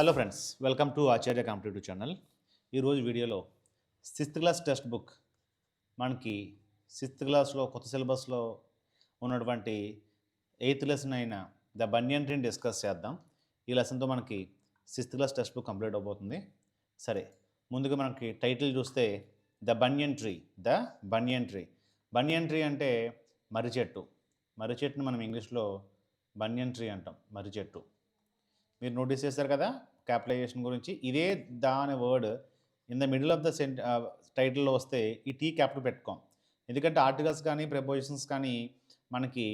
Hello friends, welcome to Acharya competitive channel. ఈరోజు వీడియోలో sixth class text book మనకి sixth క్లాస్లో కొత్త సిలబస్లో ఉన్నటువంటి ఎయిత్ లెసన్ అయిన ద బనియన్ ట్రీని డిస్కస్ చేద్దాం. ఈ లెసన్తో మనకి sixth class text book complete అవబోతుంది. సరే, ముందుగా మనకి టైటిల్ చూస్తే the banyan tree. The banyan tree. Banyan tree అంటే మర్రి చెట్టు. మర్రి చెట్టుని మనం ఇంగ్లీష్లో బనియన్ ట్రీ అంటాం. మర్రి చెట్టు మీరు నోటీస్ చేశారు కదా క్యాపిటలైజేషన్ గురించి. ఇదే దాని word in the middle of the టైటిల్లో వస్తే ఈ టీ క్యాపిటల్ పెట్టుకోం. ఎందుకంటే ఆర్టికల్స్ కానీ ప్రిపోజిషన్స్ కానీ మనకి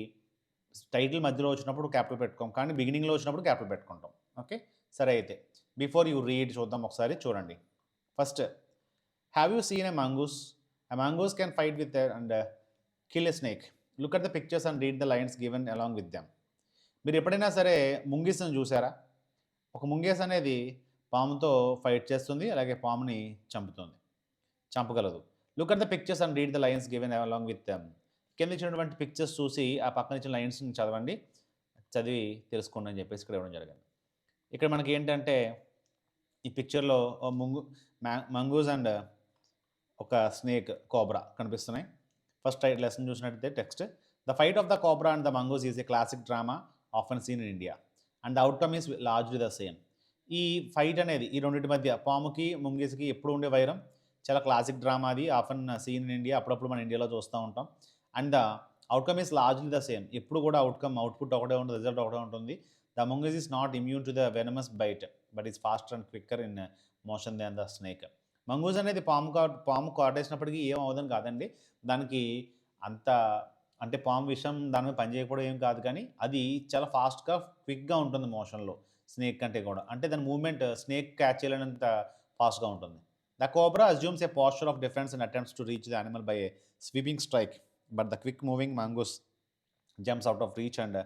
టైటిల్ మధ్యలో వచ్చినప్పుడు క్యాపిటల్ పెట్టుకోం, కానీ బిగినింగ్లో వచ్చినప్పుడు క్యాపిటల్ పెట్టుకుంటాం. ఓకే, సరే అయితే బిఫోర్ యూ రీడ్ చూద్దాం ఒకసారి. చూడండి. First, have you seen a mongoose? A mongoose can fight with and kill a snake. Look at the pictures and read the lines given along with them. మీరు ఎప్పుడైనా సరే ముంగిస్ని చూసారా? ఒక ముంగేస్ అనేది పాముతో ఫైట్ చేస్తుంది, అలాగే పాముని చంపగలదు. Look at the pictures and read the lines given along with them. కింద ఇచ్చినటువంటి పిక్చర్స్ చూసి ఆ పక్కన ఇచ్చిన లైన్స్ని చదవండి, చదివి తెలుసుకోండి అని చెప్పేసి ఇక్కడ ఇవ్వడం జరిగింది. ఇక్కడ మనకి ఏంటంటే ఈ పిక్చర్లో మంగూస్ అండ్ ఒక స్నేక్, కోబ్రా కనిపిస్తున్నాయి. ఫస్ట్ లెసన్ చూసినట్టయితే text, the fight of the cobra and the mongoose is a classic drama often seen in India and the outcome is largely the same. ఈ ఫైట్ అనేది ఈ రెండింటి మధ్య, పాముకి ముంగీస్కి ఎప్పుడు ఉండే వైరం చాలా క్లాసిక్ డ్రామా, అది ఆఫెన్ సీన్ ఇన్ ఇండియా, అప్పుడప్పుడు మన ఇండియాలో చూస్తూ ఉంటాం. And the outcome is largely the same. ఎప్పుడు కూడా అవుట్పుట్ ఒకటే ఉంటుంది, రిజల్ట్ ఒకటే ఉంటుంది. The mongoose is not immune to the venomous bite but is faster and quicker in motion than the snake. Mongoose అనేది పాము కాటేసినప్పటికీ ఏం అవదని కాదండి. దానికి అంత అంటే పాము విషయం దాని మీద పనిచేయకపోవడం ఏం కాదు, కానీ అది చాలా ఫాస్ట్గా క్విక్గా ఉంటుంది మోషన్లో స్నేక్ కంటే కూడా. అంటే దాని మూవ్మెంట్ స్నేక్ క్యాచ్ చేయలేనంత ఫాస్ట్గా ఉంటుంది. The cobra assumes A posture of defence and attempts to reach the animal by A sweeping strike, but the quick moving mongoose jumps out of reach and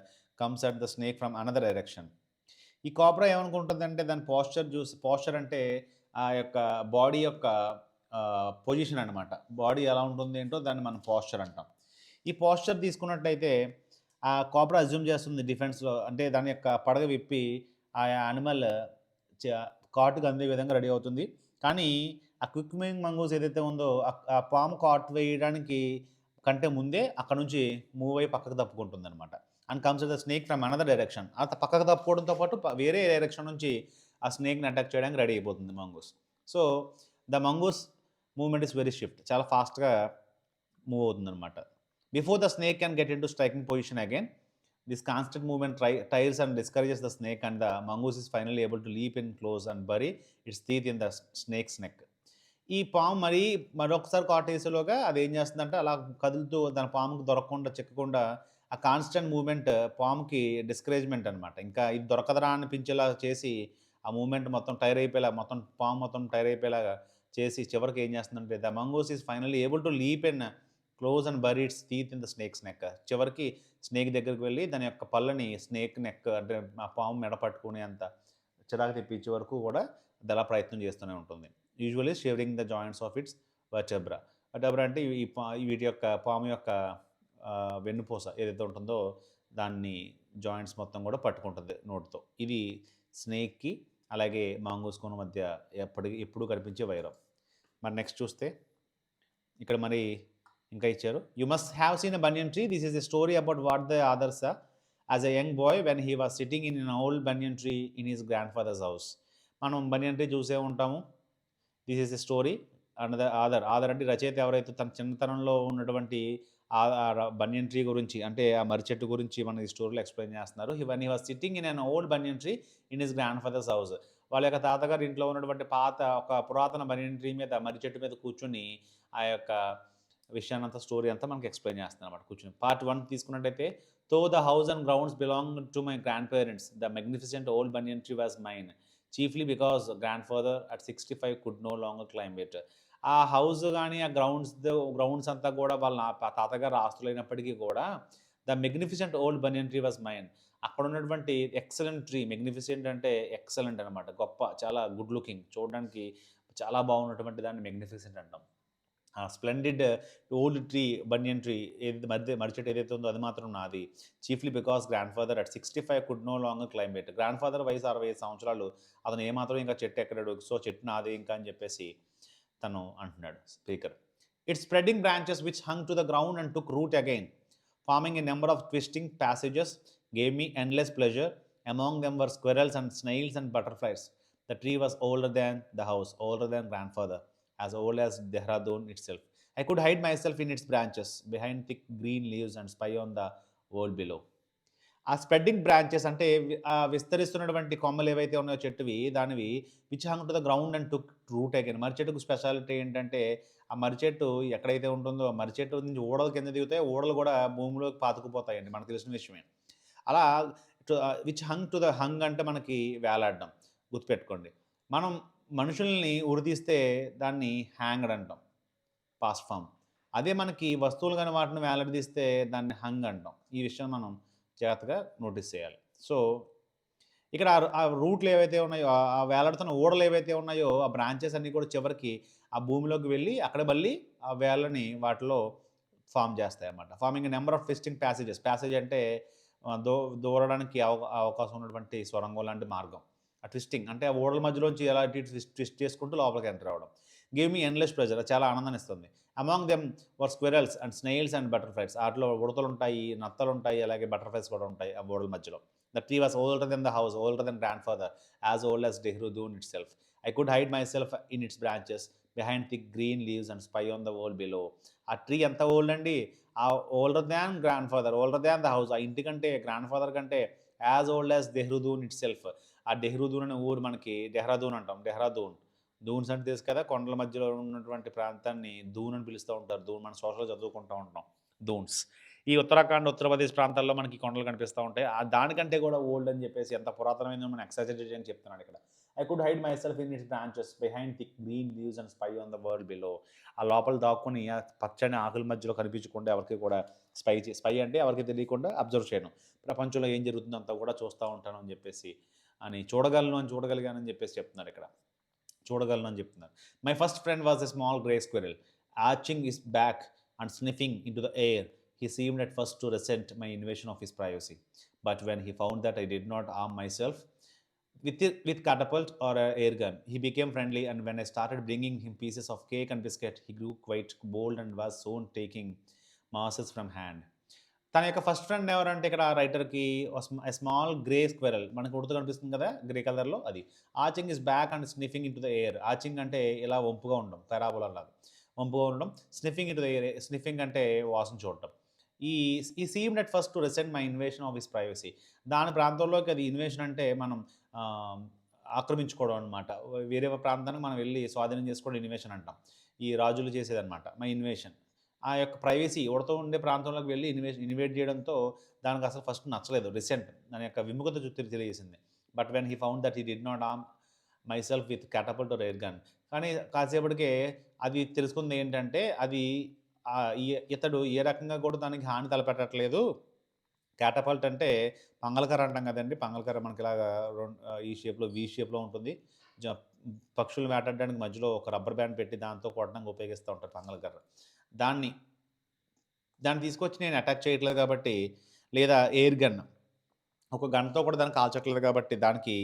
comes at the snake from another direction. ఈ cobra ఏమనుకుంటుందంటే దాని posture అంటే ఆ యొక్క body యొక్క position అనమాట. Body ఎలా ఉంటుంది ఏంటో దాన్ని మనం పోస్చర్ అంటాం. ఈ పోస్చర్ తీసుకున్నట్లయితే ఆ కోబ్రా అజ్యూమ్ చేస్తుంది డిఫెన్స్లో, అంటే దాని యొక్క పడగ విప్పి ఆ యానిమల్ కాటుకు అందే విధంగా రెడీ అవుతుంది. కానీ ఆ క్విక్ మూవింగ్ మంగూస్ ఏదైతే ఉందో ఆ పాము కాటు వేయడానికి కంటే ముందే అక్కడ నుంచి మూవ్ అయ్యి పక్కకు తప్పుకుంటుంది అనమాట. And comes the snake from another direction. ఆ పక్కకు తప్పుకోవడంతో పాటు వేరే డైరెక్షన్ నుంచి ఆ స్నేక్ని అటాక్ చేయడానికి రెడీ అయిపోతుంది mongoose. So the mongoose movement is very shift, చాలా ఫాస్ట్గా మూవ్ అవుతుంది అనమాట. Before the snake can get in to striking position again, this constant movement tires and discourages the snake, and the mongoose is finally able to leap in close and bury its teeth in the snake's neck. ఈ పాము మరొకసారి కాటేసేలోగా అది ఏం చేస్తుందంటే అలా కదులుతూ దాని పాముకు దొరకకుండా చిక్కకుండా ఆ కాన్స్టెంట్ మూవ్మెంట్ పాముకి డిస్కరేజ్మెంట్ అనమాట. ఇంకా ఇది దొరకదరా అనిపించేలా చేసి ఆ మూవ్మెంట్ మొత్తం పాము మొత్తం టైర్ అయిపోయేలాగా చేసి చివరికి ఏం చేస్తుందంటే the mongoose is finally able to leap in close and bury its teeth in the snake's neck. చివరికి స్నేక్ దగ్గరికి వెళ్ళి దాని యొక్క పళ్ళని స్నేక్ నెక్ అంటే ఆ పాము మెడ పట్టుకునే అంత చిరాకు తెప్పించే వరకు కూడా అది అలా ప్రయత్నం చేస్తూనే ఉంటుంది. Usually shaving the joints of it's వర్టెబ్రా. వర్టెబ్రా అంటే వీటి యొక్క పాము యొక్క వెన్నుపూస ఏదైతే ఉంటుందో దాన్ని జాయింట్స్ మొత్తం కూడా పట్టుకుంటుంది నోటితో. ఇది స్నేక్కి అలాగే మాంగూస్కోన్ మధ్య ఎప్పుడు కనిపించే వైరం. మరి నెక్స్ట్ చూస్తే ఇక్కడ మరి ఇంకా ఇచ్చారు. You must have seen a banyan tree. This is a story about what the author's as a young boy when he was sitting in an old banyan tree in his grand fathers house. మనం banyan tree చూసే ఉంటాము. This is a story and the author అంటే రచయిత ఎవరైతే తన చిన్నతనంలో ఉన్నటువంటి బనియన్ tree గురించి, అంటే ఆ మర్రి చెట్టు గురించి మన ఈ స్టోరీలో ఎక్స్ప్లెయిన్ చేస్తున్నారు. One he was sitting in an old banyan tree in his grand fathers house. వాళ్ళ యొక్క తాతగారు ఇంట్లో ఉన్నటువంటి ఒక పురాతన బనియన్ ట్రీ మీద, మర్రి చెట్టు మీద కూర్చొని ఆ యొక్క విషయాన్నంతా స్టోరీ అంతా మనకి ఎక్స్ప్లెయిన్ చేస్తుంది అనమాట కూర్చొని. పార్ట్ 1 తీసుకున్నట్టయితే, though the house and grounds belong to my grand parents, the magnificent old banyan tree was mine, chiefly because grand father at 65 could no longer climb it. ఆ హౌస్ కానీ ఆ grounds అంతా కూడా వాళ్ళ తాతగారు ఆస్తులైనప్పటికీ కూడా the magnificent old banyan tree was mine. అక్కడ ఉన్నటువంటి ఎక్సలెంట్ ట్రీ, మెగ్నిఫిసెంట్ అంటే ఎక్సలెంట్ అనమాట, గొప్ప, చాలా గుడ్ లుకింగ్, చూడడానికి చాలా బాగున్నటువంటి దాన్ని మెగ్నిఫిసెంట్ అంటాం. Splendid old tree, banyan tree ఏదైతే మర్రి చెట్టు ఏదైతే ఉందో అది మాత్రం నాది. Chiefly because grand father at 65 could no longer climb it. Grand father వయసు 65 సంవత్సరాలు, అతను ఏమాత్రం ఇంకా చెట్టు ఎక్కడాడు, సో చెట్టు నాది ఇంకా అని చెప్పేసి తను అంటున్నాడు speaker. It spreading branches which hung to the ground and took root again, forming a number of twisting passages, gave me endless pleasure. Among them were squirrels and snails and butterflies. The tree was older than the house, older than grandfather, as old as Dehradun itself. I could hide myself in its branches, behind thick green leaves, and spy on the world below. ఆ spreading branches అంటే ఆ విస్తరిస్తున్నటువంటి కొమ్మలు ఏవైతే ఉన్నాయో చెట్టువి, దానివి which hung to the ground and took root again. మర్రి చెట్టుకు స్పెషాలిటీ ఏంటంటే, ఆ మర్రి చెట్టు ఎక్కడైతే ఉంటుందో ఆ మర్రి చెట్టు నుంచి ఊడలు కింద దిగుతాయి, ఊడలు కూడా భూమిలోకి పాతుకుపోతాయండి, మనకు తెలిసిన విషయమే. అలా which hung to the hung అంటే మనకి వేలాడడం, గుర్తుపెట్టుకోండి. మనం మనుషుల్ని ఉరితీస్తే దాన్ని హ్యాంగ్డ్ అంటాం, పాస్ట్ ఫామ్. అదే మనకి వస్తువులు కానీ వాటిని వేలాడదీస్తే దాన్ని హంగ్ అంటాం. ఈ విషయం మనం జాగ్రత్తగా నోటీస్ చేయాలి. సో ఇక్కడ ఆ రూట్లు ఏవైతే ఉన్నాయో, ఆ వేలాడుతున్న ఊడలు ఏవైతే ఉన్నాయో, ఆ బ్రాంచెస్ అన్నీ కూడా చివరికి ఆ భూమిలోకి వెళ్ళి అక్కడ మళ్ళీ ఆ వేళ్ళని వాటిలో ఫామ్ చేస్తాయి అన్నమాట. Farming number of twisting passages. Passage అంటే దూరడానికి అవకాశం ఉన్నటువంటి సొరంగం లాంటి మార్గం. ఆ ట్విస్టింగ్ అంటే ఆ ఓడల మధ్యలోంచి ఎలా ట్విస్ట్ చేసుకుంటూ లోపలికి ఎంటర్ అవ్వడం. గివ్ మీ ఎండ్లెస్ ప్లెజర్, చాలా ఆనందాన్ని ఇస్తుంది. Among them were squirrels and snails and butterflies. వాటిలో ఉడతలు ఉంటాయి, నత్తలు ఉంటాయి, అలాగే బటర్ఫ్లైస్ కూడా ఉంటాయి ఆ ఓడల మధ్యలో. The tree was older than the house, older than grand father, as old as Dehradun itself. I could hide myself in its branches, behind thick green leaves and spy on the world below. ఆ tree ఎంత old అండి, ఆ older than grandfather, older than the house. ఆ ఇంటి కంటే, grandfather కంటే as old as Dehradun itself. ఆ డెహ్రూదూన్ అనే ఊరు మనకి డెహ్రాదూన్ అంటాం. డెహ్రాదూన్, దూన్స్ అంటే తెలుసు కదా, కొండల మధ్యలో ఉన్నటువంటి ప్రాంతాన్ని దూన్ అని పిలుస్తూ ఉంటారు. దూన్ మన సోషల్లో చదువుకుంటూ ఉంటాం, దూన్స్. ఈ ఉత్తరాఖండ్, ఉత్తరప్రదేశ్ ప్రాంతాల్లో మనకి కొండలు కనిపిస్తూ ఉంటాయి. దానికంటే కూడా ఓల్డ్ అని చెప్పేసి ఎంత పురాతనమైందో మనం ఎక్సైటెడ్ అని చెప్తున్నాడు ఇక్కడ. I could hide myself in its branches, behind thick green leaves and spy on the world below. ఆ లోపల దాక్కుని ఆ పచ్చని ఆకుల మధ్యలో కనిపించకుండా ఎవరికి కూడా స్పై అంటే ఎవరికి తెలియకుండా అబ్జర్వ్ చేయను. ప్రపంచంలో ఏం జరుగుతుందో అంతా కూడా చూస్తూ ఉంటాను అని చెప్పేసి, చూడగలిగానని చెప్పేసి చెప్తున్నారు ఇక్కడ. చూడగలను అని చెప్తున్నారు. My first friend was a small grey squirrel, arching his back and sniffing in to the air. He seemed at first to resent my invasion of his privacy. But when he found that I did not arm myself with catapult or a air gun, he became friendly, and when I started bringing him pieces of cake and biscuit, he grew quite bold and was soon taking morsels from hand. తన యొక్క first friend ఎవరంటే ఇక్కడ రైటర్కి small grey squirrel, మనకు ఉడత కనిపిస్తుంది కదా grey కలర్లో, అది. Arching his back and sniffing in to the air. Arching అంటే ఇలా వంపుగా ఉండడం, పెరాబోలా లాగా వంపుగా ఉండడం. Sniffing in to the air, sniffing అంటే వాసన చూడటం. He seemed at first to resent my invasion of his privacy. దాని ప్రాంతంలోకి అది ఇన్వేషన్ అంటే మనం ఆక్రమించుకోవడం అనమాట. వేరే ప్రాంతానికి మనం వెళ్ళి స్వాధీనం చేసుకోవడం ఇన్వేషన్ అంటాం. ఈ రాజులు చేసేదనమాట మై ఇన్వేషన్. ఆ యొక్క ప్రైవసీ ఉడత ఉండే ప్రాంతంలోకి వెళ్ళి ఇన్వేట్ చేయడంతో దానికి అసలు ఫస్ట్ నచ్చలేదు. రిసెంట్ దాని యొక్క విముఖత తెలియజేసింది. But when he found that he did not arm myself with catapult or air gun. కానీ కాసేపటికే అది తెలుసుకుంది ఏంటంటే, అది ఇతడు ఏ రకంగా కూడా దానికి హాని తలపెట్టట్లేదు. క్యాటపల్ట్ అంటే పంగలకర్ర అంటాం కదండి. పంగలకర్ర మనకి ఇలాగా ఈ షేప్లో, వి షేప్లో ఉంటుంది. పక్షులు వేటాడడానికి మధ్యలో ఒక రబ్బర్ బ్యాండ్ పెట్టి దాంతో కొట్టడానికి ఉపయోగిస్తూ ఉంటారు పంగలకర్ర. దాన్ని తీసుకొచ్చి నేను అటాక్ చేయట్లేదు కాబట్టి, లేదా ఎయిర్ గన్, ఒక గన్తో కూడా దాన్ని కాల్చట్లేదు కాబట్టి దానికి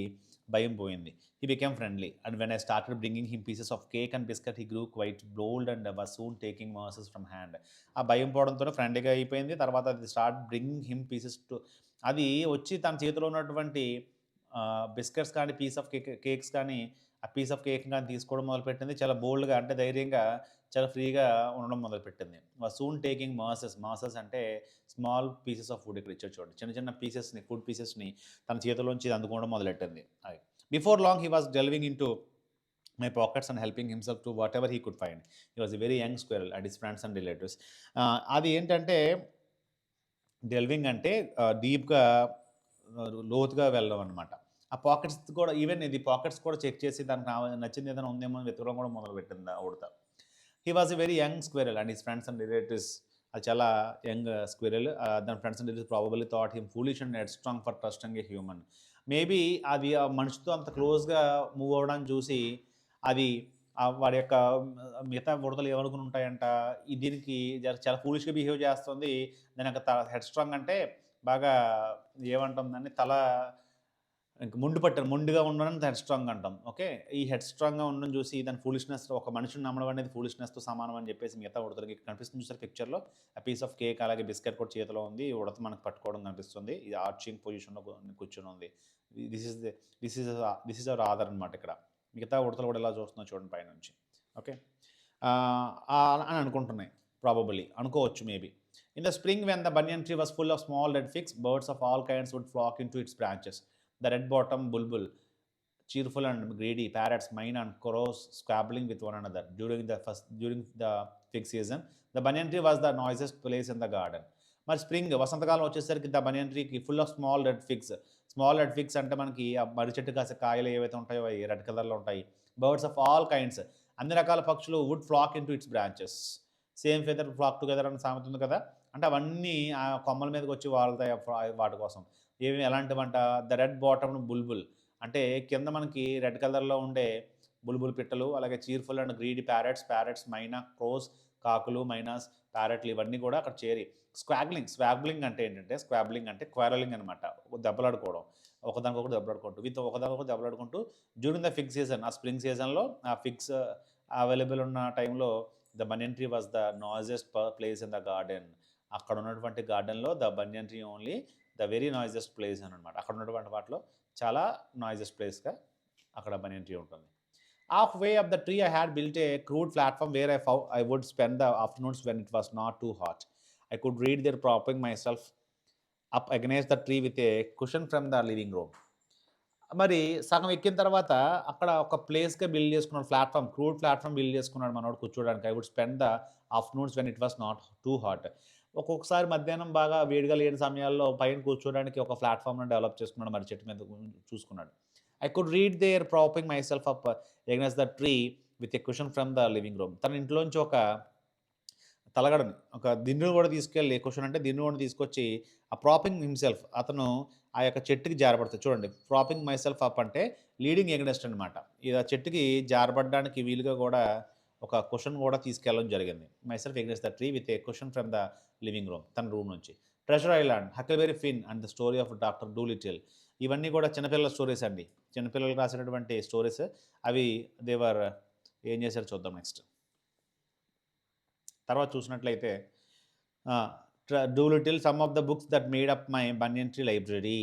భయం పోయింది. He became friendly, and when I started bringing him pieces of cake and biscuit, he grew quite bold and was soon taking morsels from hand. ఆ భయం పోవడంతోనే ఫ్రెండ్లీగా అయిపోయింది. తర్వాత అది start bringing him pieces too, అది వచ్చి తన చేతిలో ఉన్నటువంటి బిస్కెట్స్ కానీ, పీస్ ఆఫ్ కేక్స్ కానీ, ఆ పీస్ ఆఫ్ కేక్ కానీ తీసుకోవడం మొదలుపెట్టింది. చాలా బోల్డ్గా, అంటే ధైర్యంగా, చాలా ఫ్రీగా ఉండడం మొదలుపెట్టింది. సూన్ టేకింగ్ మాసెస్ అంటే స్మాల్ పీసెస్ ఆఫ్ ఫుడ్. ఇక్కడ ఇచ్చాడు చూడండి, చిన్న చిన్న పీసెస్ని, ఫుడ్ పీసెస్ని తన చేతిలోంచి అందుకోవడం మొదలెట్టింది. అది before long he was delving into my pockets and helping himself to whatever he could find. He was a very young squirrel and his friends and relatives. అది ఏంటంటే, డెల్వింగ్ అంటే డీప్గా, లోతుగా వెళ్ళడం అనమాట. ఆ పాకెట్స్ కూడా, ఈవెన్ ఇది పాకెట్స్ కూడా చెక్ చేసి దానికి నచ్చింది ఏదైనా ఉందేమో అని వెతకడం కూడా మొదలుపెట్టింది ఆ ఉడత. He was a very young squirrel and his friends and relatives. అది చాలా యంగ్ స్క్విరల్. దాని friends and relatives probably thought him foolish and head strong for trusting a human. Maybe అది ఆ మనిషితో అంత క్లోజ్గా మూవ్ అవ్వడానికి చూసి అది వాడి యొక్క మిగతా ఉడతలు ఏమనుకుని ఉంటాయంట, దీనికి చాలా ఫూలిష్‌గా బిహేవ్ చేస్తుంది. దాని యొక్క హెడ్ స్ట్రాంగ్ అంటే బాగా ఏమంటాం దాన్ని, తల ఇంక మొండిగా ఉండడం హెడ్ స్ట్రాంగ్ అంటాం. ఓకే. ఈ హెడ్ స్ట్రాంగ్‌గా ఉండడం చూసి దాని ఫూలిష్‌నెస్, ఒక మనిషిని నమ్మడం అనేది ఫూలిష్‌నెస్‌తో సమానం అని చెప్పేసి మిగతా ఉడతలకి కనిపిస్తుంది చూసారా పిక్చర్‌లో. ఆ పీస్ ఆఫ్ కేక్ అలాగే బిస్కెట్ కూడా చేతిలో ఉంది. ఈ ఉడత మనకు పట్టుకోవడం కనిపిస్తుంది. ఇది ఆర్చింగ్ పొజిషన్‌లో కూర్చొని ఉంది. This is the this is our author అనమాట ఇక్కడ. మిగతా ఉడతలు కూడా ఎలా చూస్తున్నాయో చూడండి పైనుంచి. ఓకే. అని అనుకుంటున్నాయి. ప్రాబబుల్లీ అనుకోవచ్చు maybe. In the spring when the banyan tree was full of small red figs, birds of all kinds would flock into its branches. The red-bottomed bulbul, cheerful and greedy, parrots, mine and crows squabbling with one another during the fig season. The banyan tree was the noisiest place in the garden. మరి spring వసంతకాలం వచ్చేసరికి the banyan ట్రీకి full of small red figs. Small red figs అంటే మనకి ఆ మర్రి చెట్టు కాసే కాయలు ఏవైతే ఉంటాయో అవి రెడ్ కలర్లో ఉంటాయి. బర్డ్స్ ఆఫ్ ఆల్ కైండ్స్, అన్ని రకాల పక్షులు would flock in to its branches. Same feather flock together అని సామెత ఉంది కదా, అంటే అవన్నీ ఆ కొమ్మల మీదకి వచ్చి వాళ్తాయి వాటి కోసం. ఏవి ఎలాంటివంట, ద రెడ్ బాటమ్ బుల్బుల్ అంటే కింద మనకి రెడ్ కలర్లో ఉండే బుల్బుల్ పిట్టలు, అలాగే చీర్ఫుల్ అండ్ గ్రీడీ ప్యారెట్స్, మైనా, క్రోస్, కాకులు, మైనాస్, ప్యారెట్లు ఇవన్నీ కూడా అక్కడ చేరి స్వాగ్లింగ్ అంటే ఏంటంటే, స్క్వాబ్లింగ్ అంటే క్వారలింగ్ అనమాట, దెబ్బలాడుకోవడం, ఒకదానికొకటి దెబ్బలాడుకుంటూ డ్యూరింగ్ ద ఫిగ్ సీజన్, ఆ స్ప్రింగ్ సీజన్లో ఆ ఫిగ్స్ అవైలబుల్ ఉన్న టైంలో the banyan tree was the noisiest place in the garden. అక్కడ ఉన్నటువంటి గార్డెన్లో the banyan tree only the very noisiest place అని అనమాట. అక్కడ ఉన్నటువంటి వాటిలో చాలా నాయిజెస్ట్ ప్లేస్గా అక్కడ బనియన్ ట్రీ ఉంటుంది. Halfway of the tree I had built a crude platform where I would spend the afternoons when it was not too hot. I could read there propping my self up against the tree with a cushion from the living room. మరి సగం ఎక్కిన తర్వాత అక్కడ ఒక ప్లేస్‌గా build చేసుకున్నాడు, crude platform build చేసుకున్నాడు మనోడు కూర్చోడానికి. I would spend the afternoons when it was not too hot. ఒక్కొక్కసారి మధ్యాహ్నం బాగా వేడిగా లేని సమయాల్లో పైన కూర్చోడానికి ఒక ప్లాట్‌ఫార్మ్‌ని డెవలప్ చేసుకున్నాడు. మరి చెట్టు మీద చూసుకున్నాడు. I could read there propping my self up against the tree with a cushion from the living room. తన ఇంట్లోంచి ఒక తలగడని, ఒక దిండును కూడా తీసుకెళ్ళి, క్వెషన్ అంటే దిండును కూడా తీసుకొచ్చి ఆ ప్రాపింగ్ హిమ్సెల్ఫ్, అతను ఆ యొక్క చెట్టుకి జారబడతాడు. చూడండి, ప్రాపింగ్ మై సెల్ఫ్ అప్ అంటే లీడింగ్ ఎగనెస్ట్ అనమాట. ఇది ఆ చెట్టుకి జారబడడానికి వీలుగా కూడా ఒక క్వెషన్ కూడా తీసుకెళ్ళడం జరిగింది. Myself against the tree with a cushion from the living room, తన రూమ్ నుంచి. Treasure Island, Huckleberry Finn and the story of Doctor Dolittle. ఇవన్నీ కూడా చిన్నపిల్లల స్టోరీస్ అండి. చిన్నపిల్లలకు రాసినటువంటి స్టోరీస్ అవి. దేవర్ ఏం చేశారు చూద్దాం నెక్స్ట్. తర్వాత చూసినట్లయితే Dolittle, some of the books that made up my banyan tree library.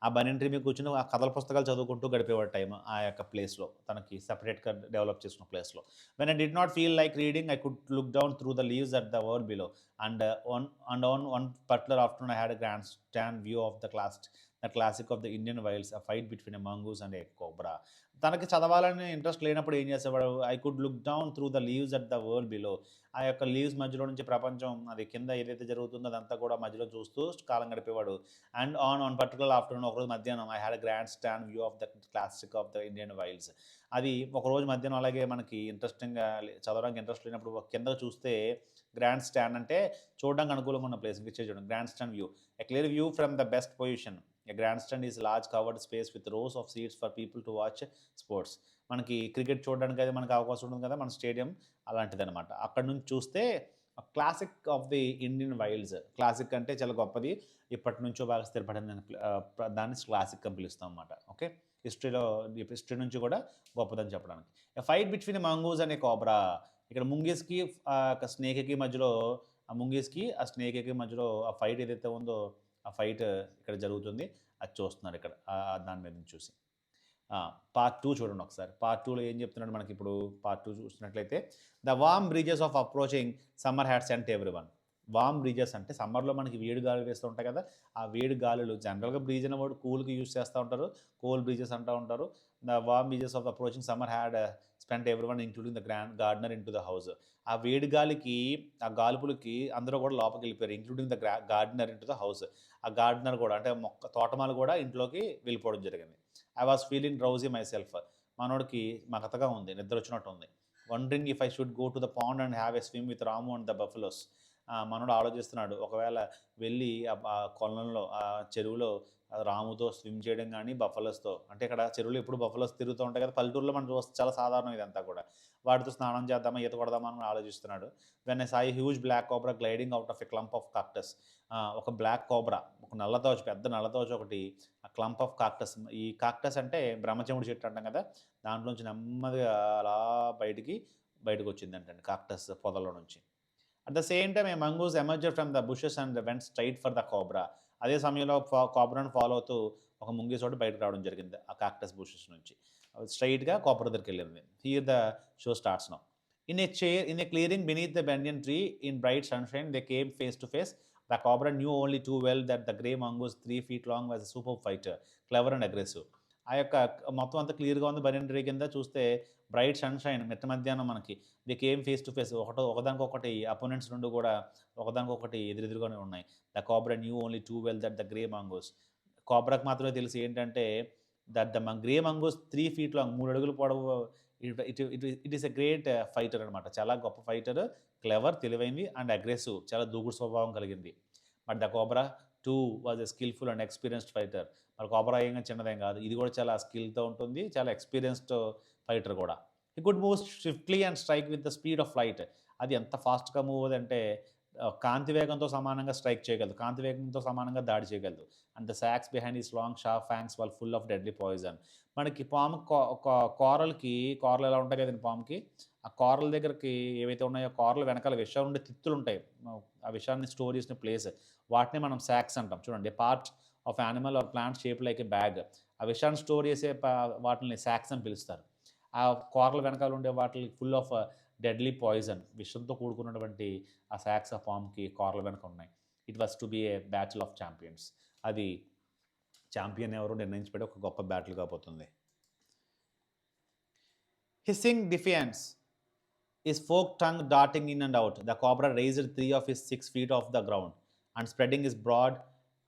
ఆ బనియన్ ట్రీ మీద కూర్చొని ఆ కథల పుస్తకాలు చదువుకుంటూ గడిపేవాడు టైం ఆ యొక్క ప్లేస్లో, తనకి సపరేట్గా డెవలప్ చేసుకున్న ప్లేస్లో. When I did not feel like reading I could look down through the leaves at the world below. And on one particular afternoon I had grandstand view of the classic of the Indian wilds, a fight between a mongoose and A cobra. తనకి చదవాలని interest లేనప్పుడు ఏం చేసేవాడు, I could look down through the leaves at the world below. ఆ యొక్క leaves మధ్యలో నుంచి ప్రపంచం, అది కింద ఏదైతే జరుగుతుందో అదంతా కూడా మధ్యలో చూస్తూ కాలం గడిపేవాడు. And on one particular afternoon, ఒకరోజు మధ్యాహ్నం, I had grandstand view of the classic of the Indian wilds. అది ఒకరోజు మధ్యాహ్నం అలాగే మనకి ఇంట్రెస్టింగ్గా చదవడానికి ఇంట్రెస్ట్ లేనప్పుడు కింద చూస్తే, గ్రాండ్ స్టాండ్ అంటే చూడడానికి అనుకూలంగా ఉన్న ప్లేస్ ఇచ్చే చూడండి, grand stand view, a clear view from the best position. A grand stand is large covered space with rows of seats for people to watch sports. మనకి క్రికెట్ చూడడానికి అయితే మనకు అవకాశం ఉంటుంది కదా, మన స్టేడియం అలాంటిదనమాట. అక్కడ నుంచి చూస్తే classic of the Indian wilds. Classic అంటే చాలా గొప్పది, ఇప్పటి నుంచో బాగా స్థిరపడింది, దాన్ని క్లాసిక్ అని పిలుస్తాం అనమాట. ఓకే, హిస్టరీ నుంచి కూడా గొప్పదని చెప్పడానికి. ఎ ఫైట్ బిట్వీన్ మంగూస్ అనే కోబ్రా. ఇక్కడ ముంగీస్కి స్నేక్కి మధ్యలో, ఆ ముంగీస్కి ఆ స్నేక్కి మధ్యలో ఆ ఫైట్ ఏదైతే ఉందో, ఆ ఫైట్ ఇక్కడ జరుగుతుంది. అది చూస్తున్నారు ఇక్కడ దాని మీద నుంచి చూసి. పార్ట్ 2 చూడండి ఒకసారి. పార్ట్ 2లో ఏం చెప్తున్నాడు మనకి. ఇప్పుడు పార్ట్ 2 చూసినట్లయితే, the warm breezes of approaching summer had sent everyone. Warm breezes అంటే సమ్మర్లో మనకి వేడి గాలులు వేస్తూ ఉంటాయి కదా, ఆ వేడి గాలులు జనరల్గా బ్రీజ్ అనే వర్డ్ కూల్కి యూజ్ చేస్తూ ఉంటారు, కోల్ బ్రీజెస్ అంటూ ఉంటారు. The warm breezes of approaching summer had spent everyone including the grand gardener in to the house. ఆ వేడి గాలికి, ఆ గాల్పులకి అందరూ కూడా లోపలికి వెళ్ళిపోయారు, including the gardener in to the house. ఆ గార్డెనర్ కూడా అంటే తోటమాలు కూడా ఇంట్లోకి వెళ్ళిపోవడం జరిగింది. I was feeling drowsy my self. మనోడికి మగతగా ఉంది, నిద్ర వచ్చినట్టు ఉంది. Wondering if I should go to the pond and have a swim with Ramu and the buffaloes. మనోడు ఆలోచిస్తున్నాడు, ఒకవేళ వెళ్ళి ఆ కొలంలో, ఆ చెరువులో రాముతో స్విమ్ చేయడం కానీ, బఫెలోస్తో, అంటే ఇక్కడ చెరువులో ఎప్పుడు బఫెలోస్ తిరుగుతూ ఉంటాయి కదా, పల్లెటూరులో మనం చూస్తే చాలా సాధారణం ఇదంతా కూడా. వాటితో స్నానం చేద్దామా, ఈత కొడదామా అని ఆలోచిస్తున్నాడు. When I saw a huge black cobra gliding out of a clump of cactus. ఒక బ్లాక్ కోబ్రా, ఒక నల్లతోచు, పెద్ద నల్లతోచు ఒకటి ఆ క్లంప్ ఆఫ్ కాక్టస్, ఈ కాక్టస్ అంటే బ్రహ్మచముడి చెట్టు అంటాం కదా, దాంట్లోంచి నెమ్మదిగా అలా బయటకు వచ్చిందంటండి కాక్టస్ పొదలో నుంచి. At the same time A mongoose emerged from the bushes and went straight for the cobra. అదే సమయంలో కోబ్రాను ఫాలో అవుతూ ఒక ముంగీసోటి బయటకు రావడం జరిగింది ఆ కాక్టస్ బుషెస్ నుంచి. స్ట్రైట్‌గా కోబ్రా దగ్గరికి వెళ్ళింది. Here the show starts now. In a clearing beneath the banyan tree in bright sunshine, they came face to face. The cobra knew only too well that the grey mongoose, 3 feet long, was a superb fighter, clever and aggressive. ఆ యొక్క మొత్తం అంతా క్లియర్‌గా ఉంది. బనియన్ tree కింద చూస్తే bright sunshine, మిట్ట మధ్యాహ్నం మనకి. They came face to face. ఒకదానికొకటి అపోనెంట్స్ 2 కూడా ఒకదానికొకటి ఎదురెదురుగానే ఉన్నాయి. The cobra knew only too well that the grey mongoose. కోబ్రాకి మాత్రమే తెలుసు ఏంటంటే that the grey mongoose 3 feet long, 3 అడుగుల పొడవు. It is a great fighter అనమాట. చాలా గొప్ప ఫైటర్, క్లెవర్, తెలివైంది, అండ్ అగ్రెసివ్, చాలా దూకుడు స్వభావం కలిగింది. But the cobra too was a skillful and experienced fighter. మరి కోబ్రా ఏం చిన్నదేం కాదు, ఇది కూడా చాలా స్కిల్తో ఉంటుంది, చాలా ఎక్స్పీరియన్స్డ్ ఫైటర్ కూడా. He could move swiftly and strike with the speed of light. అది ఎంత ఫాస్ట్గా మూవ్ అదంటే కాంతి వేగంతో సమానంగా స్ట్రైక్ చేయగలదు, కాంతి వేగంతో సమానంగా దాడి చేయగలదు. And the socks behind is long sharp fangs wall full of deadly poison. మనకి పాము కూరలు ఎలా ఉంటాయి కదండి పాముకి, ఆ కూరల దగ్గరికి ఏవైతే ఉన్నాయో కూరలు వెనకాల విషం ఉండే తిత్తులు ఉంటాయి, ఆ విషయాన్ని స్టోర్ చేసిన ప్లేస్, వాటిని మనం సాక్స్ అంటాం. చూడండి, part of animal or plant shape like a bag. ఆ విషయాన్ని స్టోర్ చేసే వాటిని సాక్స్ అని పిలుస్తారు. ఆ కూరల వెనకాల ఉండే వాటికి ఫుల్ ఆఫ్ డెడ్లీ పాయిజన్, విషంతో కూడుకున్నటువంటి ఆ సాక్స్ ఆ పాముకి కూరల వెనక ఉన్నాయి. It was to be a battle of champions. అది ఛాంపియన్ ఎవరు నిర్ణయించబడి ఒక గొప్ప బ్యాటిల్ కాబోతుంది. Hissing defiance, his forked tongue darting in and out, the cobra raised 3 of his 6 feet off the ground, and spreading his broad,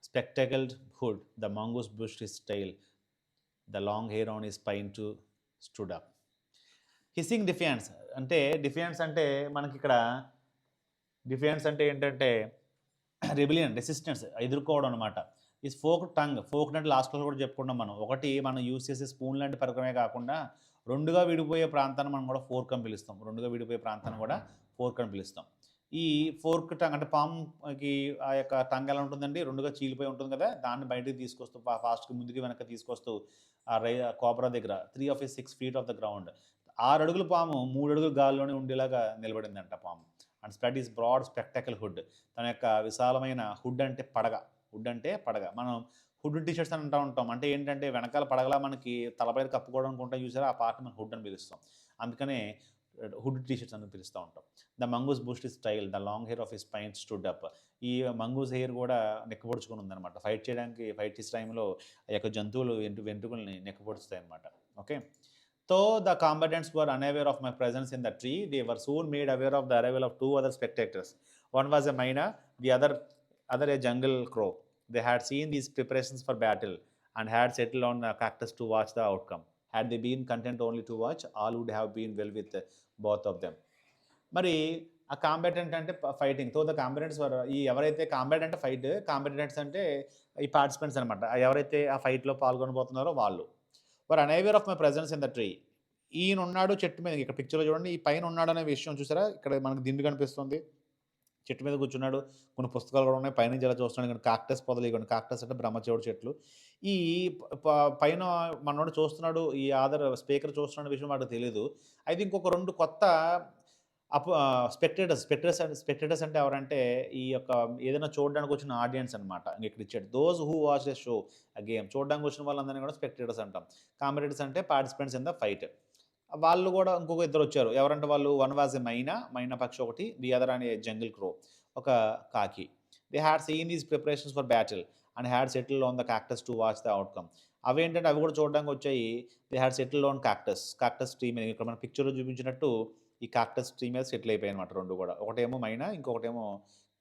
spectacled hood, the mongoose bushed his tail. The long hair on his spine too stood up. Hissing defiance అంటే, defiance అంటే మనకి ఇక్కడ defiance అంటే ఏంటంటే rebellion, resistance, ఎదుర్కోవడం అనమాట. ఈ folk tongue, folk అంటే లాస్ట్లో కూడా చెప్పుకున్నాం మనం. ఒకటి మనం యూజ్ చేసే స్పూన్ లాంటి పరికరమే కాకుండా రెండుగా విడిపోయే ప్రాంతాన్ని మనం కూడా ఫోర్క్ అని పిలుస్తాం. రెండుగా విడిపోయే ప్రాంతాన్ని కూడా ఫోర్క్ అని పిలుస్తాం. ఈ ఫోర్క్ టంగ్ అంటే పాముకి ఆ యొక్క టంగ్ ఎలా ఉంటుందండి, రెండుగా చీలిపోయి ఉంటుంది కదా, దాన్ని బయటకు తీసుకొస్తూ ఫాస్ట్గా ముందుకి వెనక్కి తీసుకొస్తూ ఆ కోబ్రా దగ్గర 3 of his 6 feet of the ground, 6 అడుగుల పాము 3 అడుగులు గాల్లోనే ఉండేలాగా నిలబడిందంట పాము. And spread his broad spectacle hood, తన యొక్క విశాలమైన హుడ్ అంటే పడగ, హుడ్ అంటే పడగ. మనం హుడ్ టీషర్ట్స్ అని అంటూ ఉంటాం. అంటే ఏంటంటే వెనకాల పడగలా మనకి తలపైన కప్పుకోవడానికి ఉంటాం చూసారా, ఆ పార్ట్ మనం హుడ్ అని పిలుస్తాం. అందుకనే హుడ్ టీషర్ట్స్ అని పిలుస్తూ ఉంటాం. The mongoose Boost is style, the long hair of his spine stood up. ఈ మంగూస్ హెయిర్ కూడా నెక్కపొడుచుకొని ఉందన్నమాట. ఫైట్ చేసే టైంలో ఆ యొక్క జంతువులు వెంట్రుకల్ని నెక్కపొడుస్తాయి అనమాట. Okay. Though the combatants were unaware of my presence in the tree, they were soon made aware of the arrival of 2 other spectators. One was a myna, the other a jungle crow. They had seen these preparations for battle and had settled on the cactus to watch the outcome. Had they been content only to watch, all would have been well with both of them. మరి ఆ కాంబాటెంట్ అంటే fighting. తో the కాంబాటెంట్స్ వర్, ఈ ఎవరైతే కాంబాటెంట్ అంటే fight, కాంబాటెంట్స్ అంటే ఈ participants అనమాట. ఎవరైతే ఆ ఫైట్‌లో పాల్గొనబోతున్నారో వాళ్ళు. Were unaware of my presence in the tree. ఈయన ఉన్నాడు చెట్టు మీద, ఇక్కడ పిక్చర్‌లో చూడండి, ఈ పైన ఉన్నాడనే విషయం చూసారా? ఇక్కడ మనకు దిండు కనిపిస్తుంది. చెట్టు మీద కూర్చున్నాడు. కొన్ని పుస్తకాలు కూడా ఉన్నాయి. పైనుంచి ఇలా చూస్తున్నాడు. ఇక్కడ కాక్టస్ పొదలు, ఇగోండి కాక్టస్ అంటే బ్రహ్మచేవుడు చెట్లు. ఈ పైన మనోడు చూస్తున్నాడు, ఈ స్పీకర్ చూస్తున్న విషయం వాడికి తెలీదు. అయితే ఇంకొక 2 కొత్త స్పెక్టేటర్స్ అంటే ఎవరంటే ఈ యొక్క ఏదైనా చూడడానికి వచ్చిన ఆడియన్స్ అనమాట. ఇక్కడ ఇచ్చాడు, those who watch the show, ఆ గేమ్ చూడడానికి వచ్చిన వాళ్ళందరినీ కూడా స్పెక్టేటర్స్ అంటాం. కాంపిటేటర్స్ అంటే పార్టిసిపెంట్స్ ఇన్ ద ఫైట్. వాళ్ళు కూడా ఇంకొక ఇద్దరు వచ్చారు. ఎవరంటే వాళ్ళు, వన్ వాజ్ ఎ మైనా పక్షి ఒకటి, ది అదర్ అనే జంగిల్ క్రో, ఒక కాకి. They had seen these preparations for battle and had settled on the cactus to watch the outcome. అవేంటంటే అవి కూడా చూడడానికి వచ్చాయి. They had settled on cactus tree మీద. ఇక్కడ మన పిక్చర్లో చూపించినట్టు ఈ కాక్టస్ ట్రీ మీద సెటిల్ అయిపోయాయి అనమాట 2 కూడా. ఒకటేమో మైనా, ఇంకొకటేమో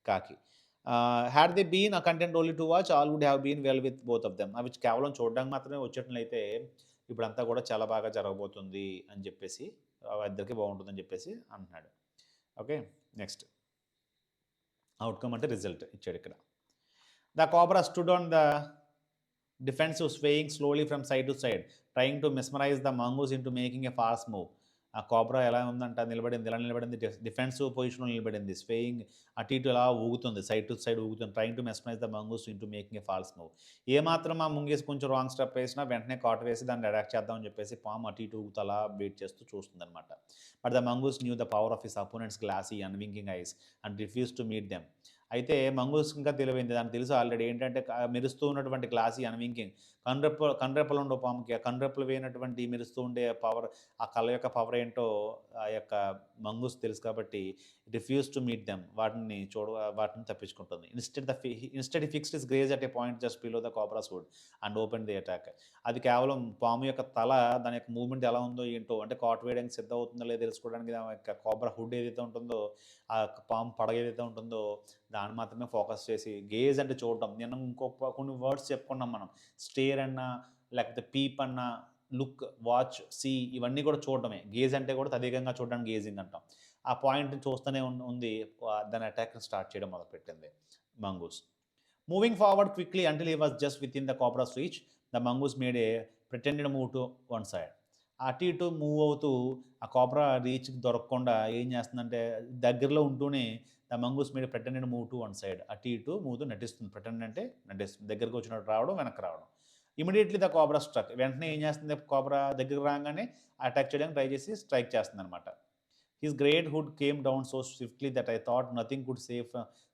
కాకి. Had they been content only to watch, all would have been well with both of them. అవి కేవలం చూడడానికి మాత్రమే వచ్చేట్లయితే ఇప్పుడంతా కూడా చాలా బాగా జరగబోతుంది అని చెప్పేసి, ఇద్దరికి బాగుంటుందని చెప్పేసి అంటున్నాడు. ఓకే, నెక్స్ట్ అవుట్కమ్ అంటే రిజల్ట్ ఇచ్చాడు ఇక్కడ. The cobra stood on the defensive, swaying slowly from side to side, trying to mesmerize the mongoose into making a fast move. ఆ కోబ్రా ఎలా ఉందంట నిలబడింది, ఎలా నిలబడింది, డిఫెన్సివ్ పొజిషన్లో నిలబడింది, స్వేయింగ్ అటు ఇటు ఎలా ఊగుతుంది, సైడ్ టు సైడ్ ఊగుతుంది, trying to mesmerise the mongoose into making a false move. ఏమాత్రం ఆ ముంగేసి కొంచెం రాంగ్ స్టెప్ వేసినా వెంటనే కాటు వేసి దాన్ని అటాక్ చేద్దామని చెప్పేసి పాము అటు ఇటు ఊగుతూ అలా వెయిట్ చేస్తూ చూస్తుంది అనమాట. But the mongoose knew the power of his opponent's glassy unwinking eyes and refused to meet them. అయితే మంగూస్ ఇంకా తెలివైంది, దానికి తెలుసు ఆల్రెడీ ఏంటంటే మెరుస్తూ ఉన్నటువంటి గ్లాసీ అన్వింకింగ్ కనురెప్పలు ఉండవు పాముకి, ఆ కనురెప్పలు వేయనటువంటి మెరుస్తూ ఉండే పవర్, ఆ కళ్ళ యొక్క పవర్ ఏంటో ఆ యొక్క మంగూస్ తెలుసు కాబట్టి రిఫ్యూజ్ టు మీట్ దెమ్, వాటిని తప్పించుకుంటుంది. Instead fixed his gaze at a point just below the cobra's hood and open the attack. అది కేవలం పాము యొక్క తల, దాని యొక్క మూవ్మెంట్ ఎలా ఉందో ఏంటో, అంటే కాటు వేయడానికి సిద్ధం అవుతుందో లేదో తెలుసుకోవడానికి దాని యొక్క కోబ్రా హుడ్ ఏదైతే ఉంటుందో, ఆ పాము పడగ ఏదైతే ఉంటుందో దాన్ని మాత్రమే ఫోకస్ చేసి, గేజ్ అంటే చూడటం. నేను కొన్ని వర్డ్స్ చెప్పుకున్నాం మనం, స్టేర్ అన్నా లేకపోతే పీప్ అన్నా, లుక్, వాచ్, సీ, ఇవన్నీ కూడా చూడడమే. గేజ్ అంటే కూడా తదేకంగా చూడడానికి గేజింగ్ అంటాం. ఆ పాయింట్ని చూస్తూనే ఉంది, దాని అటాక్ని స్టార్ట్ చేయడం మొదలుపెట్టింది mongoose. Moving forward quickly until he was just with in the cobras reach, the mongoose made A pretended move to one side. అటు ఇటు మూవ్ అవుతూ ఆ కోబ్రా రీచ్కి దొరకకుండా ఏం చేస్తుందంటే దగ్గరలో ఉంటూనే the mongoose made pretended move to one side, అటు ఇటు మూవ్తో నటిస్తుంది. ప్రిటెండ్ అంటే నటిస్తుంది, దగ్గరకు వచ్చినట్టు రావడం, వెనక్కి రావడం. ఇమీడియట్లీ ద కోబ్రా స్ట్రక్, వెంటనే ఏం చేస్తుంది, కోబ్రా దగ్గరకు రాగానే అటాక్ చేయడానికి ట్రై చేసి స్ట్రైక్ చేస్తుంది అనమాట. His great hood came down so swiftly that I thought nothing could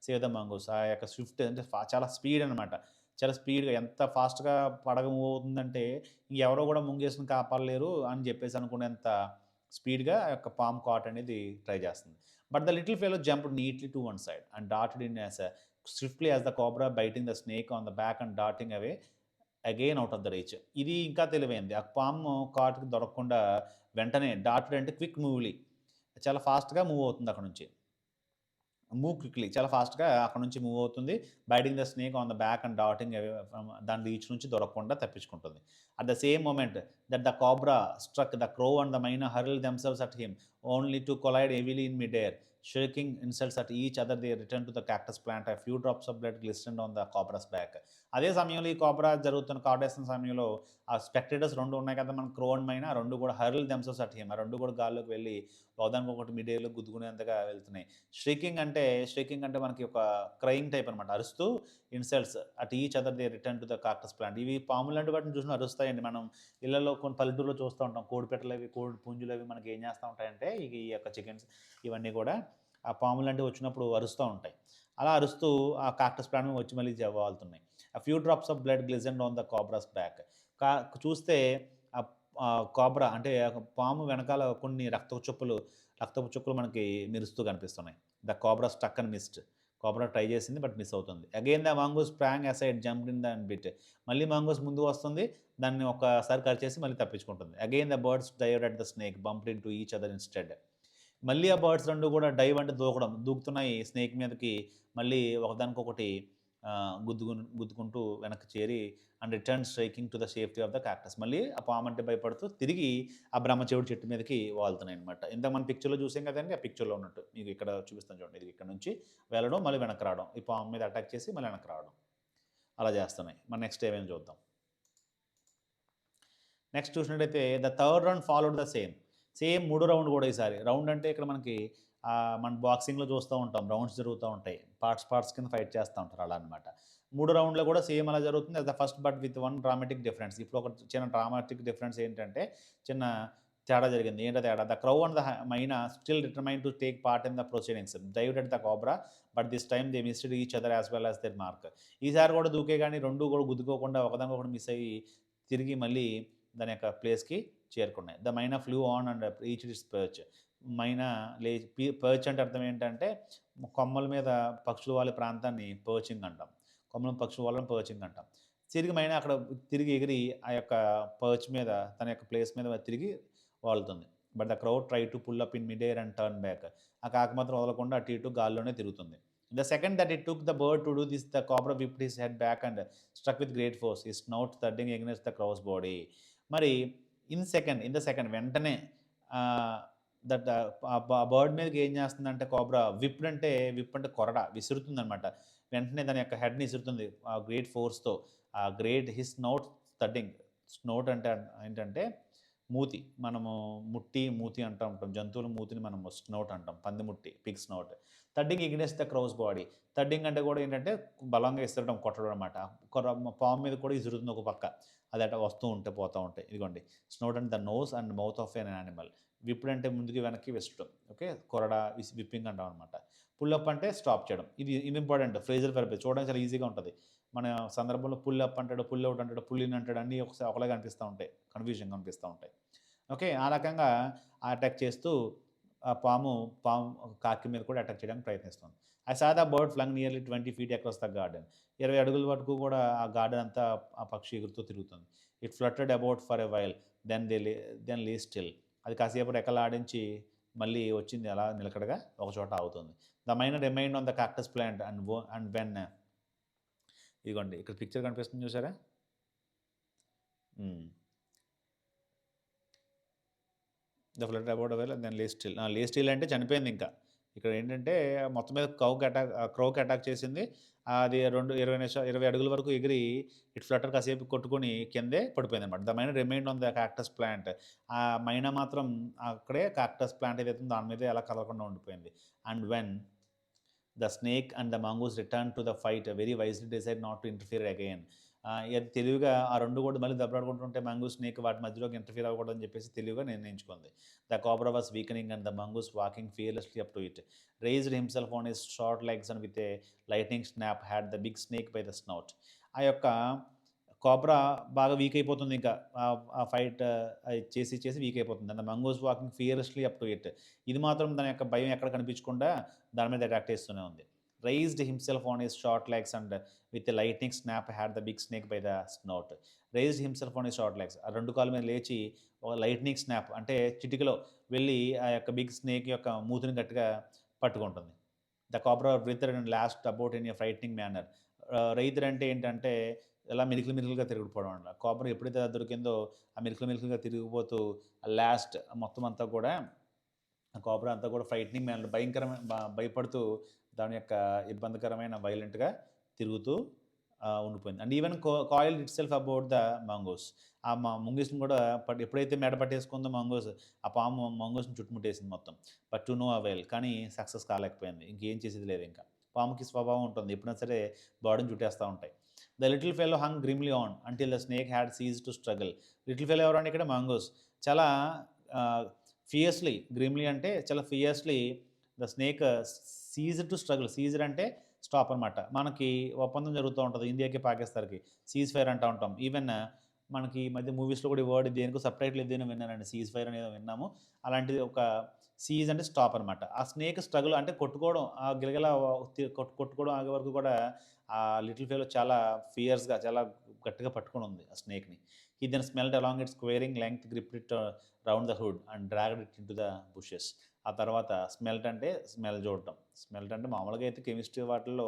save the mongoose. ఆ యొక్క స్విఫ్ట్ అంటే చాలా స్పీడ్ అనమాట, చాలా స్పీడ్గా, ఎంత ఫాస్ట్గా పడగ మూవ్ అవుతుందంటే ఇంకెవరో కూడా ముంగేసుకుని కాపాడలేరు అని చెప్పేసి అనుకునేంత స్పీడ్గా ఆ యొక్క పామ్ కాట్ అనేది ట్రై చేస్తుంది. But the little fellow jumped neatly to one side and dotted in as swiftly as the cobra biting the snake on the back and darting away again out of the reach. ఇది ఇంకా తెలివైంది, ఆ పాము కాటుకి దొరకకుండా వెంటనే dotted అంటే quick మూవ్లీ, చాలా ఫాస్ట్గా move అవుతుంది అక్కడ నుంచి. మూవ్ క్విక్లీ, చాలా ఫాస్ట్గా అక్కడ నుంచి మూవ్ అవుతుంది. Biting the snake on the back and darting away from దాని రీచ్ నుంచి దొరకకుండా తప్పించుకుంటుంది. At the same moment that the cobra struck the crow and the myna hurl themselves at him only to collide heavily in mid air. Shaking insults at each other they return to the cactus plant. a few drops of blood glistened on the cobra's back. అదే సమయంలో ఈ cobra జరుగుతున్న కాటేసిన సమయంలో ఆ spectators రెండు ఉన్నాయి కదా మన క్రో అండ్ మైనా, రెండు కూడా హర్ల్ దెమ్సెల్వ్స్ అట్ హిమ్, ఆ రెండు కూడా గాల్లోకి వెళ్ళి ఒకదానికి ఒకటి మిడ్ ఎయిర్లో గుద్దుకునేంతగా వెళ్తున్నాయి. స్ట్రీకింగ్ అంటే మనకి ఒక క్రయింగ్ టైప్ అనమాట, అరుస్తూ insults at each other they return to the cactus plant. ఇవి పాములు లాంటి వాటిని చూసిన అరుస్తాయండి. మనం ఇళ్లలో కొన్ని పల్లెటూరులో చూస్తూ ఉంటాం, కోడిపెట్టలు అవి, కోడి పుంజులు అవి మనకి ఏం చేస్తూ ఉంటాయంటే ఈ యొక్క చికెన్స్ ఇవన్నీ కూడా ఆ పాములు లాంటివి వచ్చినప్పుడు అరుస్తూ ఉంటాయి. అలా అరుస్తూ ఆ కాక్టస్ ప్లాంట్ వచ్చి మళ్ళీ వాళ్తున్నాయి. ఆ few drops of blood glistened on the cobra's back. చూస్తే కోబ్రా అంటే పాము వెనకాల కొన్ని రక్తపు చుక్కలు మనకి మెరుస్తూ కనిపిస్తున్నాయి. The cobra struck and missed. Cobra try చేసింది బట్ మిస్ అవుతుంది. Again the mongoose sprang aside jumped in the and bit. మళ్ళీ మంగూస్ ముందు వస్తుంది, దాన్ని ఒకసారి కరిచేసి మళ్ళీ తప్పించుకుంటుంది. Again the birds dived at the snake bumped into each other instead. మళ్ళీ ఆ బర్డ్స్ రెండు కూడా డైవ్ అంటే దూకుతున్నాయి స్నేక్ మీదకి, మళ్ళీ ఒకదానికొకటి గుద్దుకుంటూ వెనక్కి చేరి and return striking to the safety of the cactus. మళ్ళీ ఆ పాము అంటే భయపడుతూ తిరిగి ఆ బ్రహ్మచెవుడు చెట్టు మీదకి వాళ్తున్నాయి అనమాట. ఇంత మన పిక్చర్లో చూసాం కదండి, ఆ పిక్చర్లో ఉన్నట్టు మీకు ఇక్కడ చూపిస్తాను చూడండి. ఇది ఇక్కడ నుంచి వెళ్ళడం, మళ్ళీ వెనక్కి రావడం, ఈ పాము మీద అటాక్ చేసి మళ్ళీ వెనక్కి రావడం, అలా చేస్తున్నాయి. మన నెక్స్ట్ ఏమైనా చూద్దాం. నెక్స్ట్ చూసినట్టయితే the third round followed the same మూడో రౌండ్ కూడా. ఈసారి రౌండ్ అంటే ఇక్కడ మనకి మన బాక్సింగ్లో చూస్తూ ఉంటాం, రౌండ్స్ జరుగుతూ ఉంటాయి, పార్ట్స్ కింద ఫైట్ చేస్తూ ఉంటారు, అలా అనమాట. మూడో రౌండ్లో కూడా సేమ్ అలా జరుగుతుంది. As the first but with one dramatic difference. ఇప్పుడు ఒక చిన్న డ్రామాటిక్ డిఫరెన్స్ ఏంటంటే చిన్న తేడా జరిగింది. ఏంటో తేడా, the crow and the myna still determined to take part in the proceedings dived at the cobra but this time they missed each other as well as their mark. ఈసారి కూడా దూకే కానీ రెండు కూడా గుద్దుకోకుండా ఒకదానికొకటి మిస్ అయ్యి తిరిగి మళ్ళీ దాని యొక్క ప్లేస్కి చేరుకున్నాయి. The Maina flu on and reach its parch. Maina parch అంటే అర్థం ఏంటంటే కొమ్మల మీద పక్షులు వాళ్ళ ప్రాంతాన్ని పర్చింగ్ అంటాం. కొమ్మల పక్షులు వాళ్ళని పర్చింగ్ అంటాం. తిరిగి మైనా అక్కడ తిరిగి ఎగిరి ఆ యొక్క పర్చ్ మీద, తన యొక్క ప్లేస్ మీద తిరిగి వాళ్తుంది. But the crow try to pull up in mid air and turn back. ఆ కాకి మాత్రం వదలకుండా అటు ఇటు గాల్లోనే తిరుగుతుంది. The second that it took the bird to do this the cobra whipped his head back and struck with great force his snout thudding against the crow's body. మరి in the second వెంటనే that ఆ bird మీదకి ఏం చేస్తుందంటే cobra whip అంటే కొరడా విసురుతుంది అనమాట. వెంటనే దాని యొక్క హెడ్ని విసురుతుంది ఆ గ్రేట్ ఫోర్స్తో. ఆ గ్రేట్ హిస్ స్నౌట్ థర్డింగ్. స్నౌట్ అంటే ఏంటంటే మూతి మనము మూతి అంటూ ఉంటాం. జంతువుల మూతిని మనం స్నౌట్ అంటాం. పంది ముట్టి, pig snout. Thudding against the crow's body. Thudding అంటే కూడా ఏంటంటే బలంగా ఇసరడం, కొట్టడం అనమాట. పాము మీద కూడా ఇసురుతుంది ఒక పక్క. అది అట్లా వస్తూ ఉంటే పోతూ ఉంటాయి. ఇదిగోండి snout and the nose and mouth of an animal. విప్పుడు అంటే ముందుకి వెనక్కి విసరడం. ఓకే, కొరడా విప్పింగ్ అంటాం అనమాట. పుల్లప్ అంటే స్టాప్ చేయడం. ఇది ఇంపార్టెంట్ ఫ్రేజల్ వెర్బ్. చూడడానికి చాలా ఈజీగా ఉంటుంది. మన సందర్భంలో పుల్ అప్ అంటాడు, పుల్ అవుట్ అంటాడు, పుల్ ఇన్ అంటాడు, అన్నీ ఒకలాగా అనిపిస్తూ ఉంటాయి, కన్ఫ్యూజన్గా అనిపిస్తూ ఉంటాయి. ఓకే, ఆ రకంగా అటాక్ చేస్తూ ఆ పాము కాకి మీద కూడా అటాక్ చేయడానికి ప్రయత్నిస్తుంది. I saw the bird flung nearly 20 feet across the garden. 20 అడుగుల వరకు కూడా ఆ గార్డెన్ అంతా ఆ పక్షి ఎగురుతూ తిరుగుతుంది. It fluttered about for a while then lay still. అది కాసేపు రెక్కలు ఆడించి మళ్ళీ వచ్చింది అలా నిలకడగా ఒక చోట ఆగుతుంది. The myna remained on the cactus plant and when. ఇదిగోండి ఇక్కడ పిక్చర్ కనిపిస్తుంది చూసారా. The flood about well then lay still అంటే చనిపోయింది ఇంకా. ఇక్కడ ఏంటంటే మొత్తం మీద క్రౌకి అటాక్ చేసింది. అది 20 అడుగుల వరకు ఎగిరి ఇట్ ఫ్లటర్ కాసేపు కొట్టుకొని కిందే పడిపోయింది అనమాట. The myna remained on the cactus plant. ఆ మైనా మాత్రం అక్కడే కాక్టస్ ప్లాంట్ ఏదైతే దాని మీద ఎలా కదలకుండా ఉండిపోయింది. And when the snake and the mongoose return to the fight very wisely decide not to interfere again. ఇది తెలివిగా ఆ రెండు కూడా మళ్ళీ దెబ్బలాడుకుంటుంటే మంగూస్ స్నేక్ వాటి మధ్యలోకి ఇంటర్ఫియర్ అవ్వకూడదని చెప్పేసి తెలివిగా నిర్ణయించుకుంది. The cobra was weakening and the mongoose walking fearlessly up to it. Raised himself on his short legs and with a lightning snap had the big snake by the snout. ఆ యొక్క cobra బాగా week అయిపోతుంది ఇంకా ఆ fight చేసి week అయిపోతుంది. And the mongoose walking fearlessly up to it. ఇది మాత్రం దాని యొక్క భయం ఎక్కడ కనిపించకుండా దాని మీద అటాక్ చేస్తూనే ఉంది. Raised himself on his short legs and with a lightning snap had the big snake by the snout. Raised himself on his short legs. ఆ రెండు కాళ్ళ మీద లేచి ఒక లైట్నింగ్ స్నాప్ అంటే చిటికలో వెళ్ళి ఆ యొక్క బిగ్ స్నేక్ యొక్క మూతిని గట్టిగా పట్టుకుంటుంది. The cobra writhed and lashed about in a frightening manner. Writhed అంటే ఏంటంటే ఎలా మిలికలుగా తిరిగిపోవడం అంట. కాబ్రా ఎప్పుడైతే దొరికిందో ఆ మిలికలుగా తిరిగిపోతూ లాస్ట్ మొత్తం అంతా కూడా కోబ్రా అంతా కూడా ఫ్రైట్నింగ్ మేనర్ భయంకరమైన భయపడుతూ దాని యొక్క ఇబ్బందికరమైన వైలెంట్గా తిరుగుతూ ఉండిపోయింది. And even coil it self about the mangoes. ఆ ముంగీస్ని కూడా ఎప్పుడైతే మెడ పట్టేసుకుందో మంగోస్, ఆ పాము మంగోస్ని చుట్టుముట్టేసింది మొత్తం. But to know avail. కానీ సక్సెస్ కాలేకపోయింది. ఇంకేం చేసేది లేదు. ఇంకా పాముకి స్వభావం ఉంటుంది, ఎప్పుడైనా సరే బాడీని చుట్టేస్తూ ఉంటాయి. The little fellow hung grimly on until the snake had ceased to struggle. Little fellow ఎవరంటే ఇక్కడ మంగోస్ చాలా ఫియర్స్లీ, గ్రిమ్లీ అంటే చాలా fiercely the snake ceased to struggle. Ceased అంటే స్టాప్ అనమాట. మనకి ఒప్పందం జరుగుతూ ఉంటుంది ఇండియాకి పాకిస్తాన్కి, సీజ్ ఫైర్ అంటూ ఉంటాం. ఈవెన్ మనకి ఈ మధ్య మూవీస్లో కూడా ఈ వర్డ్ దేనికో సపరేట్లు ఏదైనా విన్నానండి, సీజ్ ఫైర్ అనేది విన్నాము. అలాంటిది ఒక సీజ్ అంటే స్టాప్ అనమాట. ఆ స్నేక్ స్ట్రగుల్ అంటే కొట్టుకోవడం, ఆ గిలగల కొట్టుకోవడం ఆగే వరకు కూడా ఆ లిటిల్ ఫెలో చాలా ఫియర్స్గా చాలా గట్టిగా పట్టుకొని ఉంది ఆ స్నేక్ని. He then smelled along it quivering length grip it round the hood and dragged it in to the bushes. ఆ తర్వాత స్మెల్ట్ అంటే స్మెల్ చూడటం. స్మెల్ట్ అంటే మామూలుగా అయితే కెమిస్ట్రీ వాటిల్లో